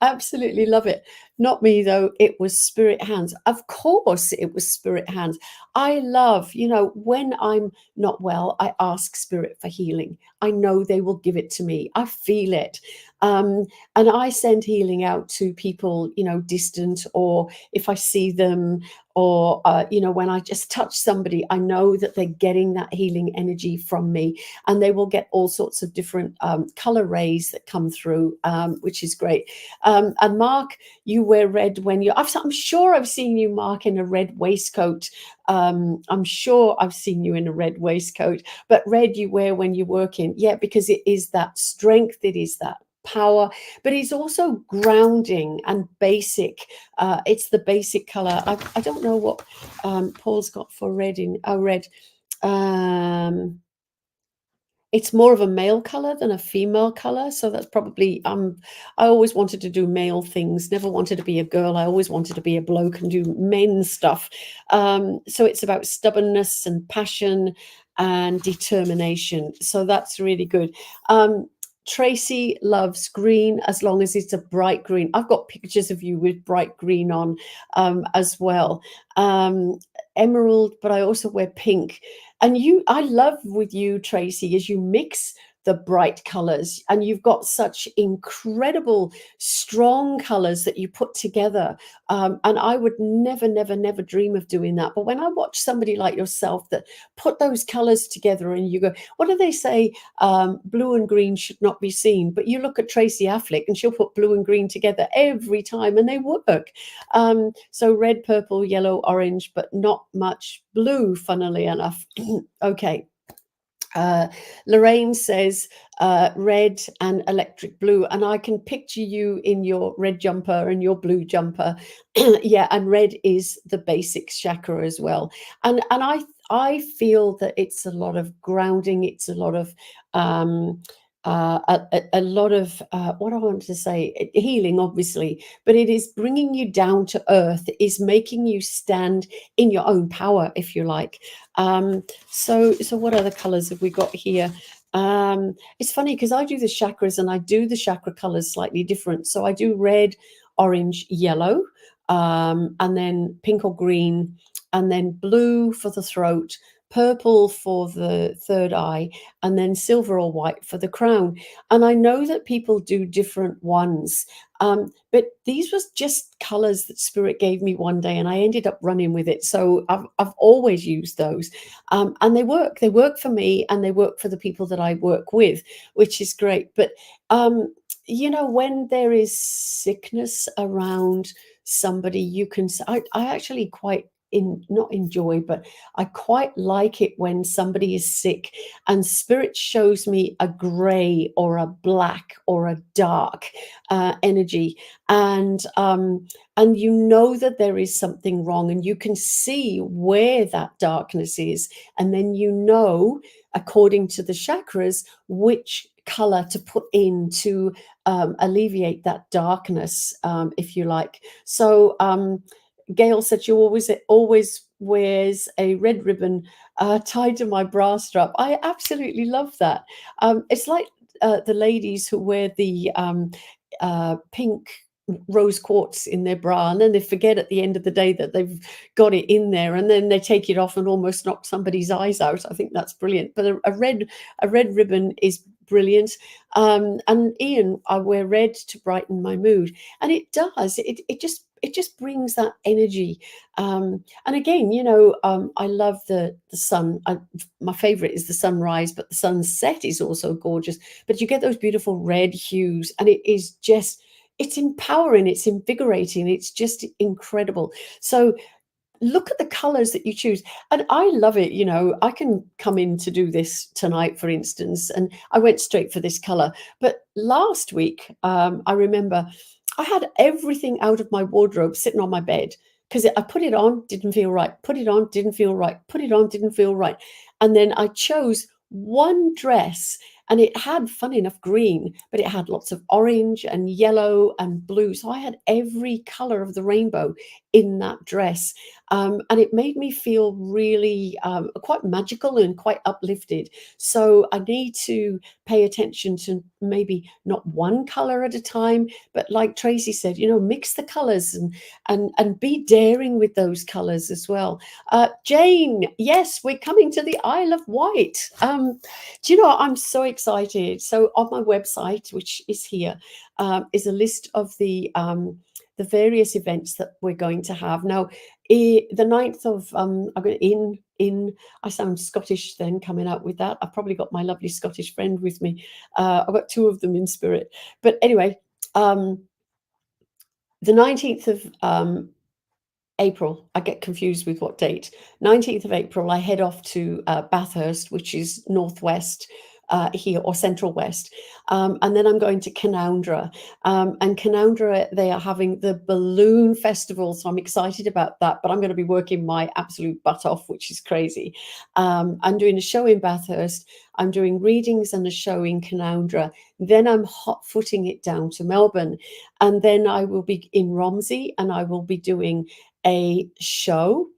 Absolutely love it. Not me, though. It was spirit hands. Of course, it was spirit hands. I love, when I'm not well, I ask spirit for healing. I know they will give it to me. I feel it. And I send healing out to people, distant, or if I see them, or, when I just touch somebody, I know that they're getting that healing energy from me, and they will get all sorts of different color rays that come through, which is great. And Mark, you wear red when I'm sure I've seen you, Mark, in a red waistcoat. I'm sure I've seen you in a red waistcoat, but red you wear when you're working. Yeah, because it is that strength, it is that power, but it's also grounding and basic. It's the basic color. I don't know what Paul's got for red in red. Um, it's more of a male color than a female color, so that's probably I always wanted to do male things, never wanted to be a girl. I always wanted to be a bloke and do men stuff. So it's about stubbornness and passion and determination, so that's really good. Tracy loves green as long as it's a bright green. I've got pictures of you with bright green on, as well. Emerald, but I also wear pink. And I love with you, Tracy, is you mix the bright colors, and you've got such incredible strong colors that you put together. And I would never, never, never dream of doing that. But when I watch somebody like yourself that put those colors together, and you go, what do they say? Blue and green should not be seen. But you look at Tracy Affleck and she'll put blue and green together every time, and they work. So red, purple, yellow, orange, but not much blue, funnily enough. Okay. Lorraine says red and electric blue, and I can picture you in your red jumper and your blue jumper. Yeah, and red is the basic chakra as well. And I feel that it's a lot of grounding. It's a lot of a lot of what I want to say, healing, obviously, but it is bringing you down to earth, is making you stand in your own power, if you like. So what other colors have we got here? It's funny because I do the chakras and I do the chakra colors slightly different. So I do red, orange, yellow, and then pink or green, and then blue for the throat, purple for the third eye, and then silver or white for the crown. And I know that people do different ones, but these was just colors that spirit gave me one day, and I ended up running with it. So I've always used those, and they work for me, and they work for the people that I work with, which is great. But you know, when there is sickness around somebody, you can I actually quite not enjoy, but I quite like it when somebody is sick and spirit shows me a gray or a black or a dark energy, and you know that there is something wrong, and you can see where that darkness is, and then you know, according to the chakras, which color to put in to alleviate that darkness, if you like. So Gail said she always wears a red ribbon tied to my bra strap. I absolutely love that. It's like the ladies who wear the pink rose quartz in their bra, and then they forget at the end of the day that they've got it in there, and then they take it off and almost knock somebody's eyes out. I think that's brilliant. But a red ribbon is brilliant. And Ian, I wear red to brighten my mood, and it does. It just brings that energy. And again, you know, I love the sun. My favorite is the sunrise, but the sunset is also gorgeous. But you get those beautiful red hues, and it is just, it's empowering, it's invigorating, it's just incredible. So look at the colors that you choose, and I love it. You know, I can come in to do this tonight, for instance, and I went straight for this color. But last week, I remember I had everything out of my wardrobe sitting on my bed, because I put it on, didn't feel right, put it on, didn't feel right, put it on, didn't feel right. And then I chose one dress, and it had, fun enough, green, but it had lots of orange and yellow and blue. So I had every color of the rainbow in that dress. And it made me feel really quite magical and quite uplifted. So I need to pay attention to maybe not one color at a time, but like Tracy said, you know, mix the colors, and be daring with those colors as well. Jane, yes, we're coming to the Isle of Wight. Do you know, I'm so excited. So on my website, which is here, is a list of the various events that we're going to have. Now, the 9th of, I'm going to, I sound Scottish then coming out with that. I've probably got my lovely Scottish friend with me. I've got two of them in spirit. But anyway, the 19th of April, I get confused with what date. 19th of April, I head off to Bathurst, which is northwest here, or central west. And then I'm going to Canowindra. And Canowindra, they are having the balloon festival. So I'm excited about that, but I'm going to be working my absolute butt off, which is crazy. I'm doing a show in Bathurst. I'm doing readings and a show in Canowindra. Then I'm hot footing it down to Melbourne. And then I will be in Romsey, and I will be doing a show,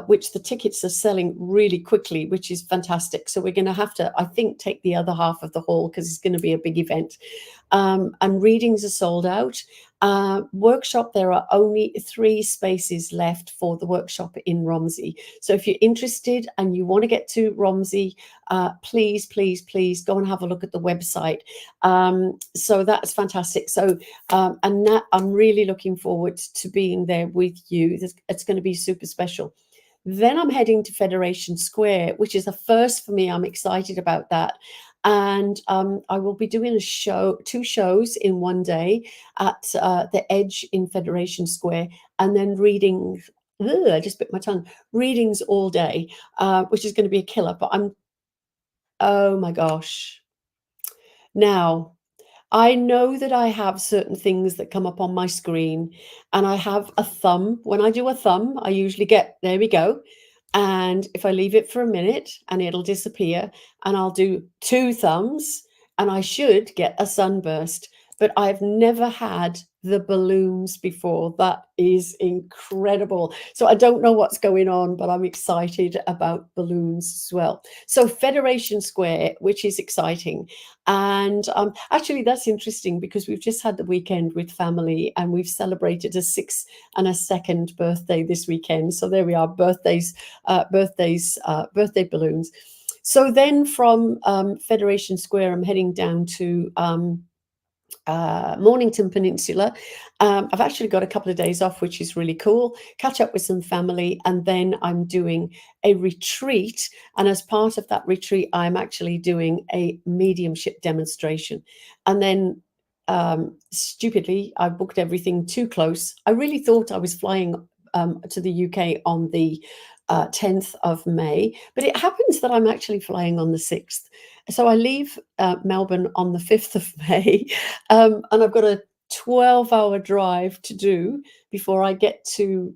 which the tickets are selling really quickly, which is fantastic. So we're going to have to, I think, take the other half of the hall, because it's going to be a big event. And readings are sold out. Workshop, there are only 3 spaces left for the workshop in Romsey. So if you're interested and you want to get to Romsey, please, please, please go and have a look at the website. So that's fantastic. So, and that, I'm really looking forward to being there with you. It's going to be super special. Then I'm heading to Federation Square, which is a first for me. I'm excited about that. And I will be doing 2 shows in one day at the Edge in Federation Square, and then readings. I just bit my tongue. Readings all day, which is going to be a killer. But oh my gosh. Now, I know that I have certain things that come up on my screen, and I have a thumb. When I do a thumb, I usually get, there we go. And if I leave it for a minute, and it'll disappear, and I'll do 2 thumbs, and I should get a sunburst. But I've never had the balloons before. That is incredible. So I don't know what's going on, but I'm excited about balloons as well. So Federation Square, which is exciting. And actually, that's interesting because we've just had the weekend with family and we've celebrated a 6 and a 2nd birthday this weekend. So there we are, birthday balloons. So then from Federation Square, I'm heading down to Mornington Peninsula. I've actually got a couple of days off, which is really cool. Catch up with some family, and then I'm doing a retreat. And as part of that retreat, I'm actually doing a mediumship demonstration. And then stupidly, I booked everything too close. I really thought I was flying to the UK on the 10th of May, but it happens that I'm actually flying on the 6th. So I leave Melbourne on the 5th of May, and I've got a 12-hour drive to do before I get to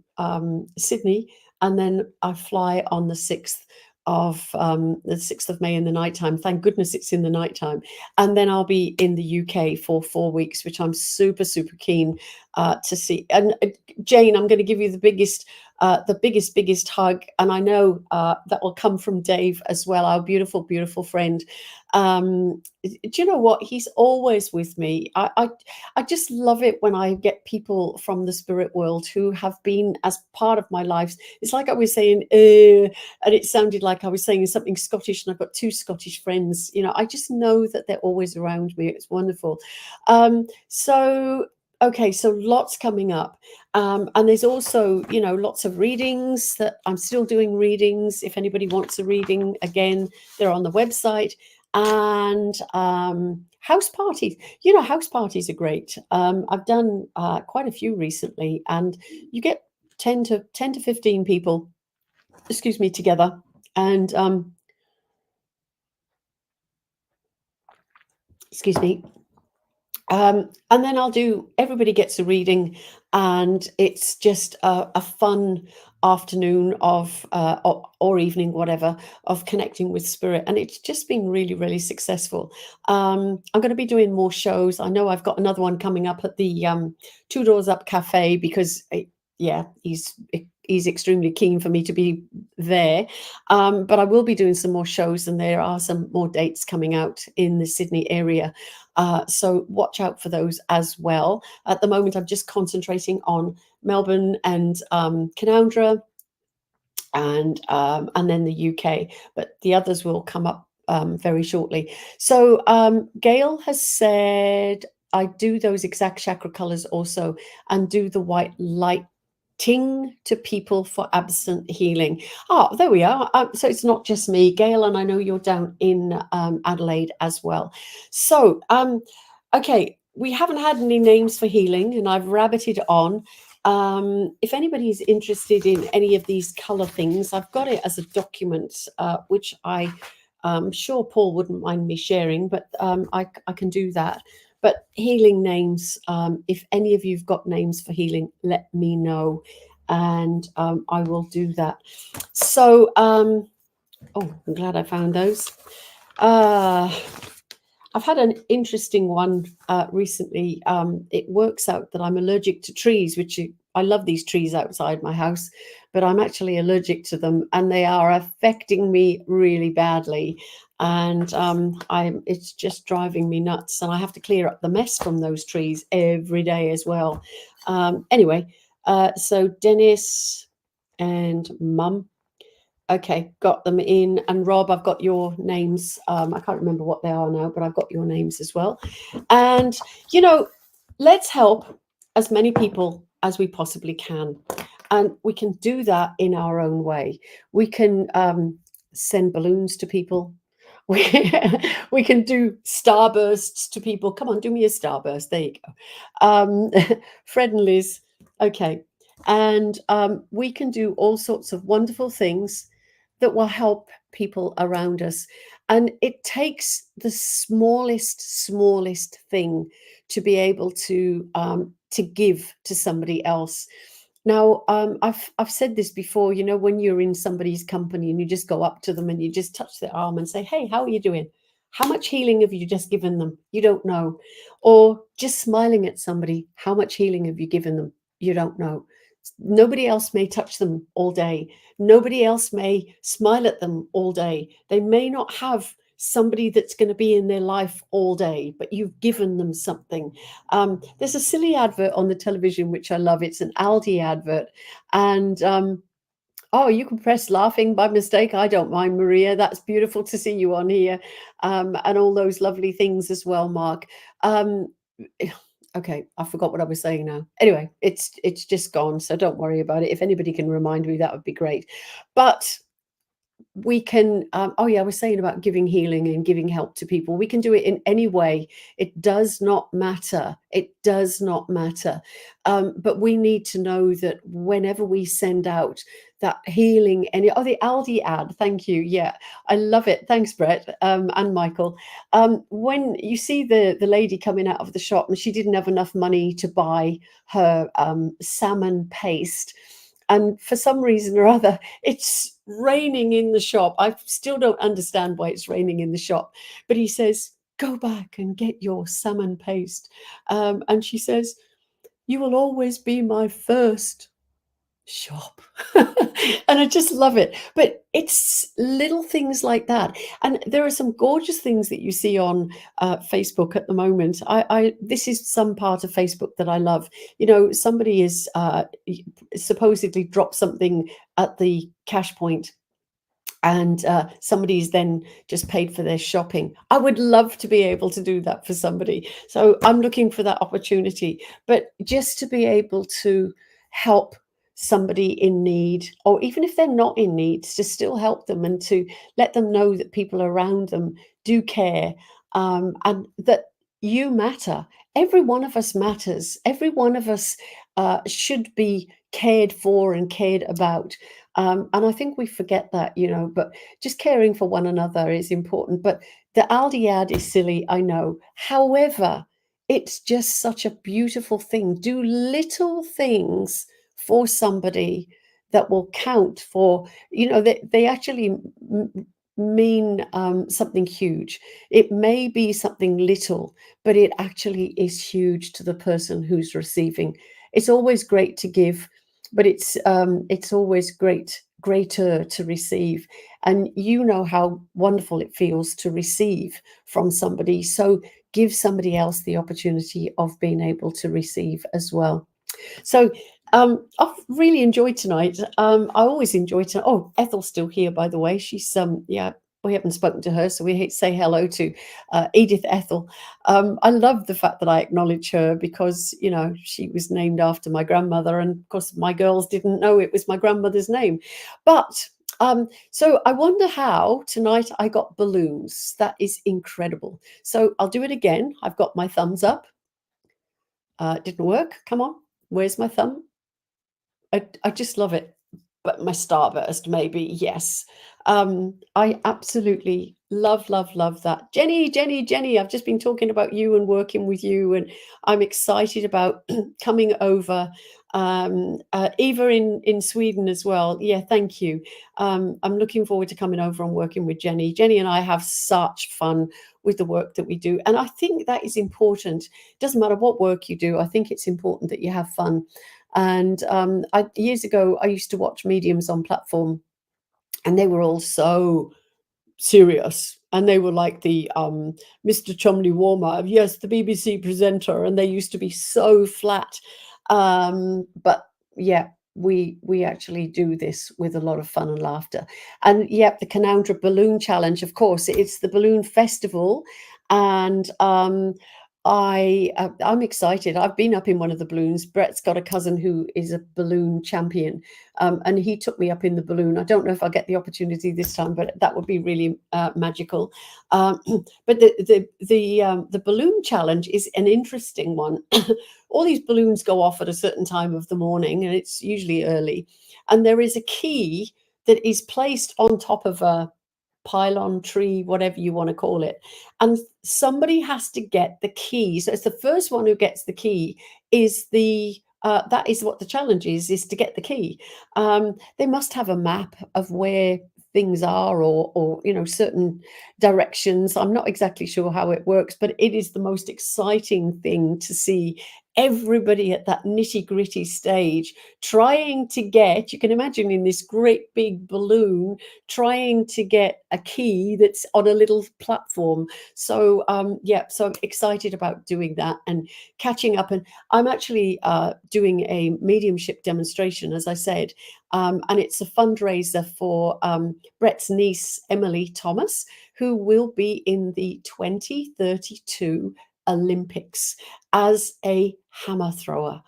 Sydney, and then I fly on the 6th of May in the nighttime. Thank goodness it's in the nighttime. And then I'll be in the UK for 4 weeks, which I'm super, super keen to see. And Jane, I'm going to give you the biggest hug. And I know that will come from Dave as well, our beautiful, beautiful friend. Do you know what? He's always with me. I just love it when I get people from the spirit world who have been as part of my life. It's like I was saying, and it sounded like I was saying something Scottish, and I've got 2 Scottish friends. I just know that they're always around me. It's wonderful. Okay, so lots coming up. And there's also, lots of readings that I'm still doing readings. If anybody wants a reading, again, they're on the website. And house parties. House parties are great. I've done quite a few recently, and you get 10 to 15 people, excuse me, together. And excuse me. And then everybody gets a reading, and it's just a fun afternoon or evening, whatever, of connecting with spirit. And it's just been really, really successful. I'm going to be doing more shows. I know I've got another one coming up at the Two Doors Up Cafe, because he's extremely keen for me to be there. But I will be doing some more shows, and there are some more dates coming out in the Sydney area. So watch out for those as well. At the moment, I'm just concentrating on Melbourne and Canowindra, and then the UK, but the others will come up very shortly. So Gail has said I do those exact chakra colors also, and do the white light to people for absent healing. Oh, there we are. So it's not just me, Gail, and I know you're down in Adelaide as well. So okay, we haven't had any names for healing, and I've rabbited on. If anybody's interested in any of these color things, I've got it as a document, which I'm sure Paul wouldn't mind me sharing, but I can do that. But healing names, if any of you've got names for healing, let me know, and I will do that. So, oh, I'm glad I found those. I've had an interesting one recently. It works out that I'm allergic to trees, which I love these trees outside my house, but I'm actually allergic to them, and they are affecting me really badly. And it's just driving me nuts, and I have to clear up the mess from those trees every day as well. Anyway, so Dennis and Mum. Okay, got them in. And Rob, I've got your names. I can't remember what they are now, but I've got your names as well. And, let's help as many people as we possibly can. And we can do that in our own way. We can send balloons to people. We can do starbursts to people. Come on, do me a starburst. There you go. Fred and Liz. Okay. And we can do all sorts of wonderful things that will help people around us. And it takes the smallest thing to be able to give to somebody else. Now, I've said this before, when you're in somebody's company and you just go up to them and you just touch their arm and say, "Hey, how are you doing? How much healing have you just given them? You don't know. Or just smiling at somebody, how much healing have you given them? You don't know. Nobody else may touch them all day. Nobody else may smile at them all day. They may not have somebody that's going to be in their life all day, but you've given them something. There's a silly advert on the television which I love. It's an Aldi advert, and oh, you can press laughing by mistake. I don't mind, Maria. That's beautiful to see you on here, and all those lovely things as well, Mark. Um, okay, I forgot what I was saying now. Anyway, it's just gone, so don't worry about it. If anybody can remind me, that would be great. But we can oh yeah, I was saying about giving healing and giving help to people. We can do it in any way. It does not matter. It does not matter. But we need to know that whenever we send out that healing, any oh, the Aldi ad, thank you. Yeah, I love it. Thanks, Brett, and Michael. When you see the lady coming out of the shop and she didn't have enough money to buy her salmon paste, and for some reason or other it's raining in the shop. I still don't understand why it's raining in the shop, but he says, go back and get your salmon paste. And she says, you will always be my first shop. And I just love it. But it's little things like that. And there are some gorgeous things that you see on Facebook at the moment. This is some part of Facebook that I love. You know, somebody is supposedly dropped something at the cash point, and somebody's then just paid for their shopping. I would love to be able to do that for somebody. So I'm looking for that opportunity. But just to be able to help somebody in need, or even if they're not in need, to still help them and to let them know that people around them do care, and that you matter. Every one of us matters. Every one of us should be cared for and cared about. And I think we forget that, you know, but just caring for one another is important. But the Aldi ad is silly, I know. However, it's just such a beautiful thing. Do little things for somebody that will count for, you know, they actually mean something huge. It may be something little, but it actually is huge to the person who's receiving. It's always great to give, but it's always greater to receive. And you know how wonderful it feels to receive from somebody. So give somebody else the opportunity of being able to receive as well. So I've really enjoyed tonight. I always enjoy tonight. Oh, Ethel's still here, by the way. She's yeah, we haven't spoken to her, so we say hello to Edith Ethel. I love the fact that I acknowledge her because, you know, she was named after my grandmother, and of course my girls didn't know it was my grandmother's name. But so I wonder how tonight I got balloons. That is incredible. So I'll do it again. I've got my thumbs up. Didn't work. Come on. Where's my thumb? I just love it. But my starburst, maybe, yes. I absolutely love that. Jenny, I've just been talking about you and working with you, and I'm excited about coming over. Eva in Sweden as well. Yeah, thank you. I'm looking forward to coming over and working with Jenny. Jenny and I have such fun with the work that we do, and I think that is important. It doesn't matter what work you do. I think it's important that you have fun. And years ago, I used to watch mediums on Platform, and they were all so serious. And they were like the Mr. Chumley Warmer, yes, the BBC presenter, and they used to be so flat. But yeah, we actually do this with a lot of fun and laughter. And yeah, the Canowindra Balloon Challenge, of course, it's the balloon festival, and I'm excited. I've been up in one of the balloons. Brett's got a cousin who is a balloon champion, and he took me up in the balloon. I don't know if I'll get the opportunity this time, but that would be really magical. But the balloon challenge is an interesting one. All these balloons go off at a certain time of the morning, and it's usually early. And there is a key that is placed on top of a pylon, tree, whatever you want to call it, and somebody has to get the key. So it's the first one who gets the key is the that is what the challenge is to get the key. They must have a map of where things are, or you know, certain directions. I'm not exactly sure how it works, but it is the most exciting thing to see everybody at that nitty-gritty stage trying to get, you can imagine, in this great big balloon, trying to get a key that's on a little platform. So yeah, so I'm excited about doing that and catching up. And I'm actually doing a mediumship demonstration, as I said, and it's a fundraiser for Brett's niece, Emily Thomas, who will be in the 2032 Olympics as a hammer thrower.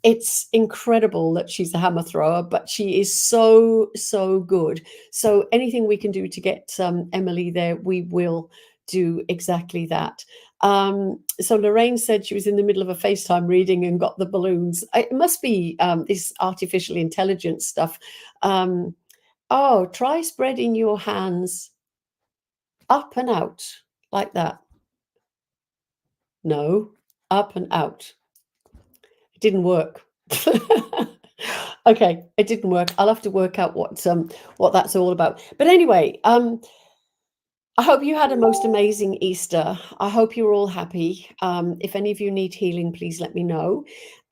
It's incredible that she's a hammer thrower, but she is so, so good. So anything we can do to get Emily there, we will do exactly that. So Lorraine said she was in the middle of a FaceTime reading and got the balloons. It must be this artificial intelligence stuff. Oh, try spreading your hands up and out like that. No, up and out. It didn't work. Okay, it didn't work. I'll have to work out what that's all about. But anyway, I hope you had a most amazing Easter. I hope you're all happy. If any of you need healing, please let me know.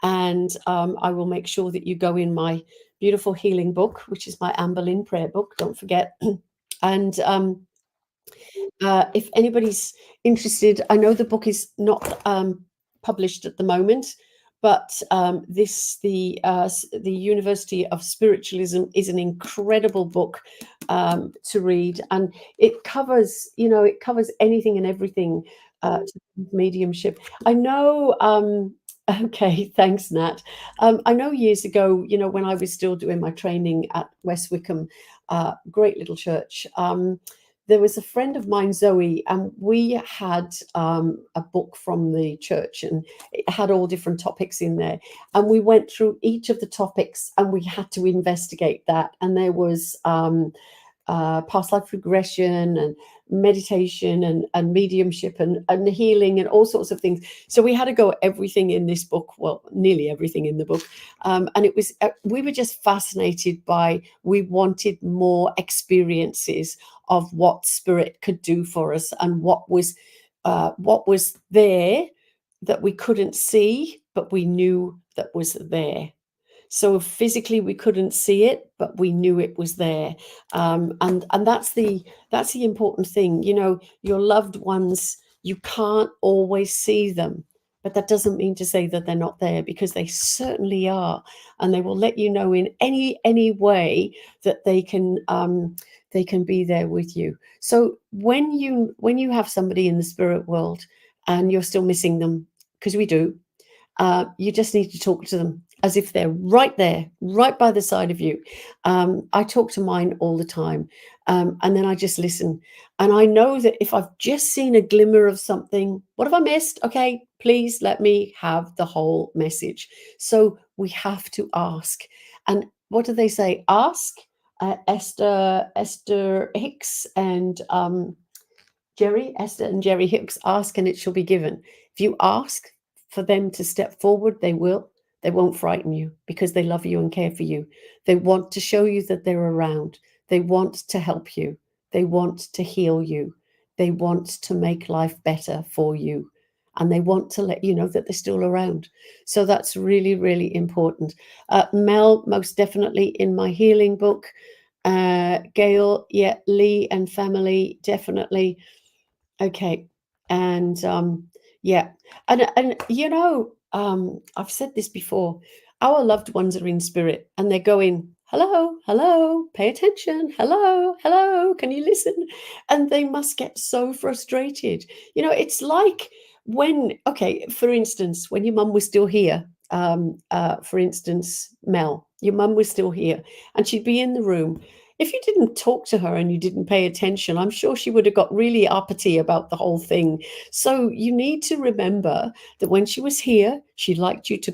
And I will make sure that you go in my beautiful healing book, which is my Anne Boleyn prayer book. Don't forget. And if anybody's interested, I know the book is not published at the moment, but the University of Spiritualism is an incredible book to read, and it covers, you know, it covers anything and everything to do with mediumship. I know. Okay, thanks, Nat. I know years ago, you know, when I was still doing my training at West Wickham, great little church. There was a friend of mine, Zoe, and we had a book from the church, and it had all different topics in there. And we went through each of the topics, and we had to investigate that. And there was past life regression and meditation and mediumship and healing and all sorts of things. So we had to go everything in this book, well, nearly everything in the book. And it was, we were just fascinated by, we wanted more experiences of what spirit could do for us and what was there that we couldn't see, but we knew that was there. So physically we couldn't see it, but we knew it was there. And that's the important thing. You know, your loved ones, you can't always see them, but that doesn't mean to say that they're not there, because they certainly are, and they will let you know in any way that they can be there with you. So when you have somebody in the spirit world and you're still missing them, because we do, you just need to talk to them as if they're right there, right by the side of you. I talk to mine all the time, and then I just listen. And I know that if I've just seen a glimmer of something, what have I missed? Okay, please let me have the whole message. So we have to ask. And what do they say? Ask. Esther Hicks and Esther and Jerry Hicks, ask and it shall be given. If you ask for them to step forward, they will. They won't frighten you, because they love you and care for you. They want to show you that they're around. They want to help you. They want to heal you. They want to make life better for you. And they want to let you know that they're still around. So that's really, really important. Mel, most definitely in my healing book. Gail, yeah, Lee and family, definitely. Okay. And yeah. And you know, I've said this before, our loved ones are in spirit and they're going, hello, hello, pay attention, hello, hello, can you listen? And they must get so frustrated. You know, it's like when, okay, for instance, when your mum was still here, for instance, Mel, your mum was still here and she'd be in the room. If you didn't talk to her and you didn't pay attention, I'm sure she would have got really uppity about the whole thing. So you need to remember that when she was here, she liked you to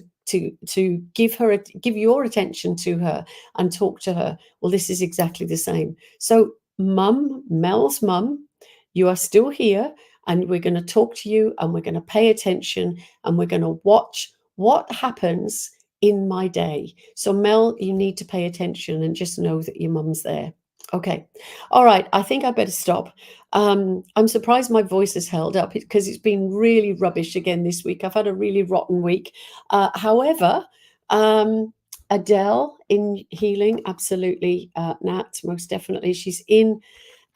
give your attention to her and talk to her. Well, this is exactly the same. So Mel's mum, you are still here, and we're going to talk to you, and we're going to pay attention, and we're going to watch what happens in my day. So Mel, you need to pay attention and just know that your mum's there. Okay. All right. I think I better stop. I'm surprised my voice has held up because it's been really rubbish again this week. I've had a really rotten week. However, um, Adele in healing, absolutely, Nat, most definitely. She's in,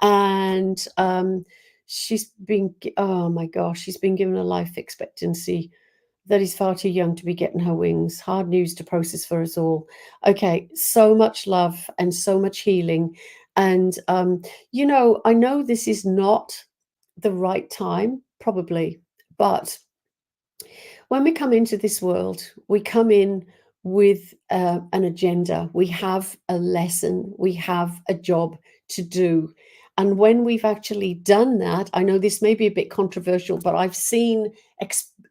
and she's been, oh my gosh, she's been given a life expectancy that is far too young to be getting her wings. Hard news to process for us all. Okay, so much love and so much healing. And, I know this is not the right time, probably, but when we come into this world, we come in with an agenda. We have a lesson. We have a job to do. And when we've actually done that, I know this may be a bit controversial, but I've seen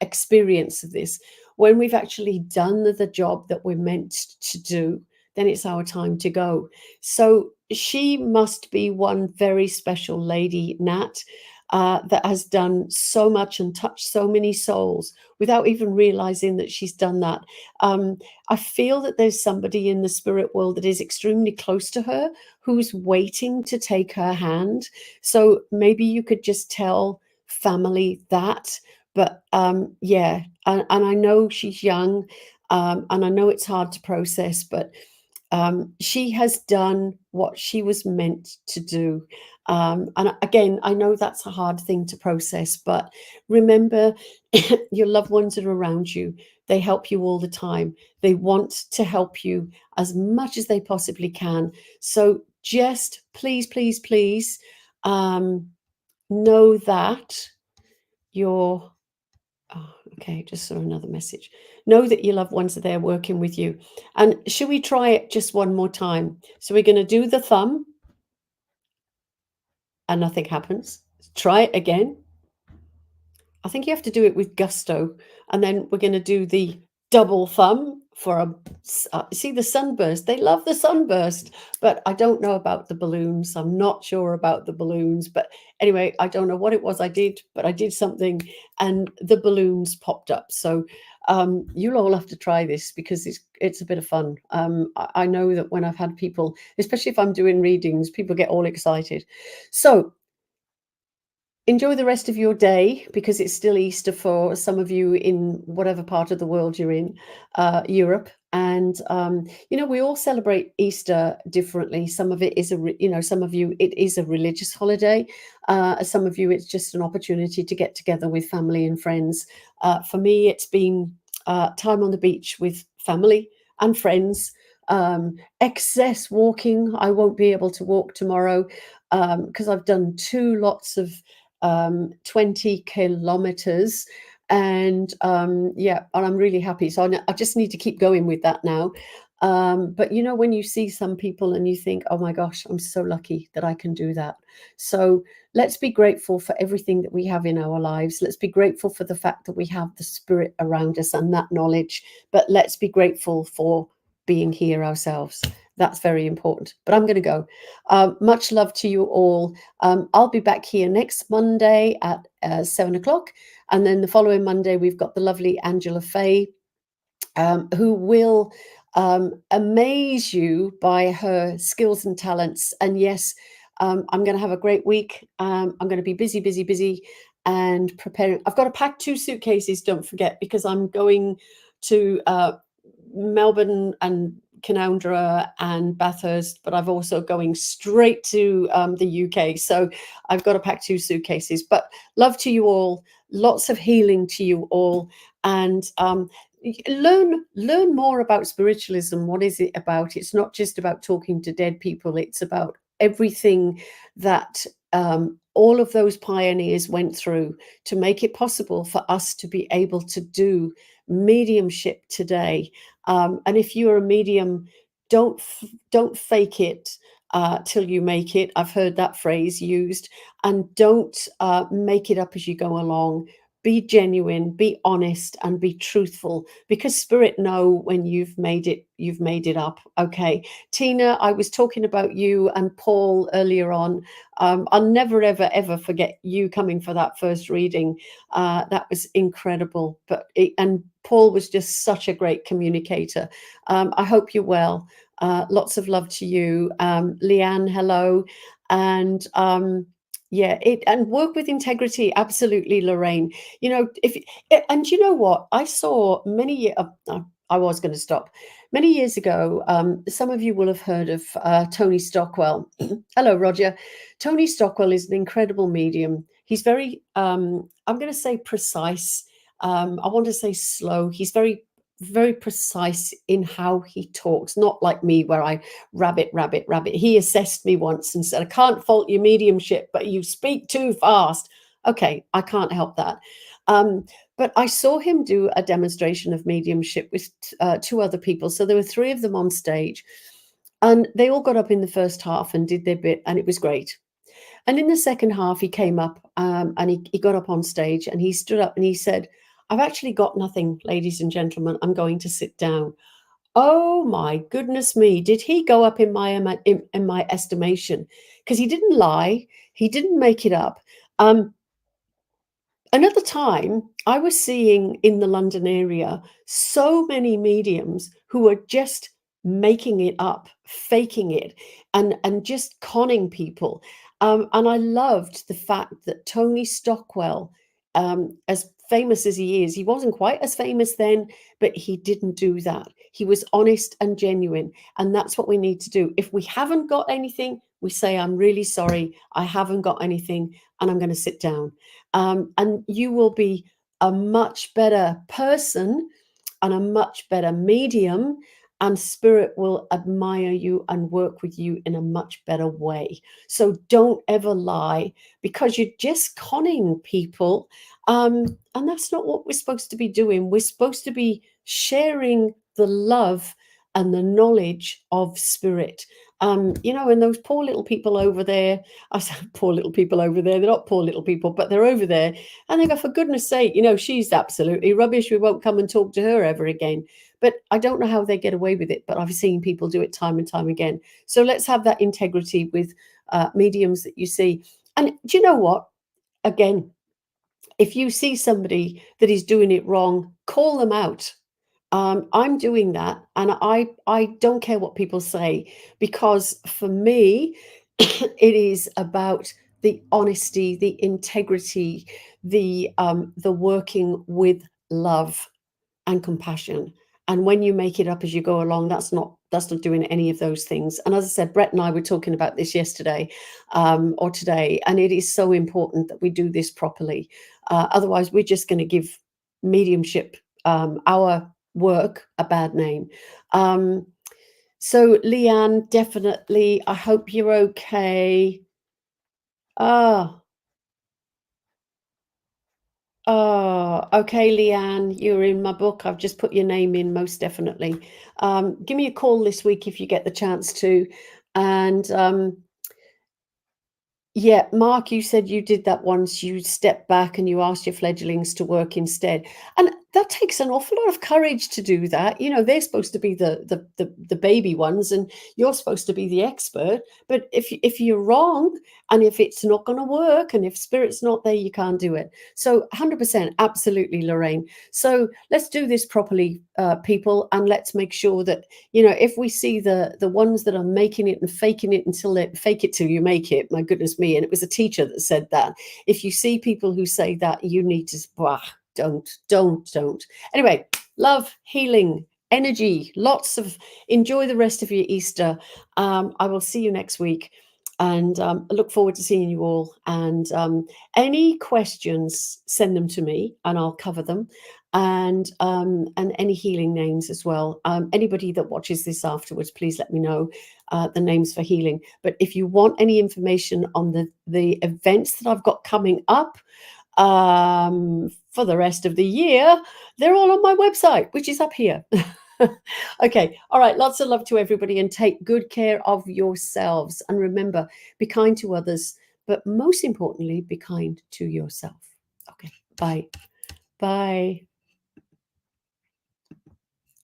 experience of this. When we've actually done the job that we're meant to do, then it's our time to go. So she must be one very special lady, Nat, that has done so much and touched so many souls without even realizing that she's done that. I feel that there's somebody in the spirit world that is extremely close to her who's waiting to take her hand. So maybe you could just tell family that. But yeah, and I know she's young, and I know it's hard to process, but she has done what she was meant to do. And again, I know that's a hard thing to process, but remember your loved ones are around you. They help you all the time. They want to help you as much as they possibly can. So just please, please, please um, know that you're. Oh, okay, just saw another message. Know that your loved ones are there working with you. And should we try it just one more time? So we're going to do the thumb and nothing happens. Try it again. I think you have to do it with gusto. And then we're going to do the double thumb for see the sunburst. They love the sunburst, but I don't know about the balloons. I'm not sure about the balloons. But anyway, I don't know what it was I did, but I did something and the balloons popped up. So you'll all have to try this because it's a bit of fun. I know that when I've had people, especially if I'm doing readings, people get all excited. So enjoy the rest of your day because it's still Easter for some of you in whatever part of the world you're in, Europe. And we all celebrate Easter differently. Some of it is some of you it is a religious holiday. Some of you it's just an opportunity to get together with family and friends. For me, it's been time on the beach with family and friends. Excess walking. I won't be able to walk tomorrow because I've done two lots of 20 kilometers. And yeah, and I'm really happy. So I just need to keep going with that now. But when you see some people and you think, oh my gosh, I'm so lucky that I can do that. So let's be grateful for everything that we have in our lives. Let's be grateful for the fact that we have the spirit around us and that knowledge. But let's be grateful for being here ourselves. That's very important. But I'm going to go. Much love to you all. I'll be back here next Monday at 7 o'clock. And then the following Monday, we've got the lovely Angela Fay, who will amaze you by her skills and talents. And yes, I'm going to have a great week. I'm going to be busy, busy, busy and preparing. I've got to pack 2 suitcases, don't forget, because I'm going to Melbourne and Canowindra and Bathurst, but I've also going straight to the UK. So I've got to pack 2 suitcases. But love to you all, lots of healing to you all, and learn more about spiritualism. What is it about? It's not just about talking to dead people. It's about everything that all of those pioneers went through to make it possible for us to be able to do mediumship today. And if you're a medium, don't fake it till you make it. I've heard that phrase used. And don't make it up as you go along. Be genuine, be honest, and be truthful, because spirit know when you've made it up. Okay, Tina, I was talking about you and Paul earlier on. I'll never ever forget you coming for that first reading. That was incredible. And Paul was just such a great communicator. I hope you're well. Lots of love to you. Leanne, hello. And yeah, and work with integrity. Absolutely, Lorraine. You know, and you know what? I saw I was going to stop. Many years ago, some of you will have heard of Tony Stockwell. Hello, Roger. Tony Stockwell is an incredible medium. He's very, I'm going to say precise. I want to say slow. He's very precise in how he talks, not like me, where I rabbit, rabbit, rabbit. He assessed me once and said, I can't fault your mediumship, but you speak too fast. Okay, I can't help that. But I saw him do a demonstration of mediumship with two other people. So there were three of them on stage, and they all got up in the first half and did their bit, and it was great. And in the second half, he came up and he got up on stage and he stood up and he said, I've actually got nothing, ladies and gentlemen. I'm going to sit down. Oh my goodness me. Did he go up in my estimation? Because he didn't lie. He didn't make it up. Another time, I was seeing in the London area so many mediums who were just making it up, faking it, and just conning people. And I loved the fact that Tony Stockwell, as famous as he wasn't quite as famous then, but he didn't do that. He was honest and genuine. And that's what we need to do. If we haven't got anything, we say, I'm really sorry, I haven't got anything, and I'm going to sit down. And you will be a much better person and a much better medium, and spirit will admire you and work with you in a much better way. So don't ever lie, because you're just conning people. And that's not what we're supposed to be doing. We're supposed to be sharing the love and the knowledge of spirit. You know, and those poor little people over there, I said poor little people over there, they're not poor little people, but they're over there, and they go, for goodness sake, you know, she's absolutely rubbish, we won't come and talk to her ever again. But I don't know how they get away with it, but I've seen people do it time and time again. So let's have that integrity with mediums that you see. And do you know what? Again, if you see somebody that is doing it wrong, call them out. I'm doing that, and I don't care what people say, because for me, it is about the honesty, the integrity, the working with love and compassion. And when you make it up as you go along, that's not doing any of those things. And as I said, Brett and I were talking about this yesterday or today, and it is so important that we do this properly. Otherwise, we're just going to give mediumship, our work, a bad name. So Leanne, definitely, I hope you're okay. Ah, oh, okay, Leanne, you're in my book. I've just put your name in, most definitely. Give me a call this week if you get the chance to. And yeah, Mark, you said you did that once. You stepped back and you asked your fledglings to work instead. And that takes an awful lot of courage to do that. You know, they're supposed to be the baby ones, and you're supposed to be the expert. But if you're wrong, and if it's not going to work, and if spirit's not there, you can't do it. So 100%, absolutely, Lorraine. So let's do this properly, people, and let's make sure that, you know, if we see the ones that are making it and faking it until they fake it till you make it, my goodness me. And it was a teacher that said that. If you see people who say that, you need to, don't. Anyway, love, healing, energy, lots of, enjoy the rest of your Easter. I will see you next week, and I look forward to seeing you all. And any questions, send them to me and I'll cover them. And any healing names as well. Anybody that watches this afterwards, please let me know the names for healing. But if you want any information on the events that I've got coming up for the rest of the year, they're all on my website, which is up here. Okay, all right, lots of love to everybody, and take good care of yourselves. And remember, be kind to others, but most importantly, be kind to yourself. Okay, bye. Bye.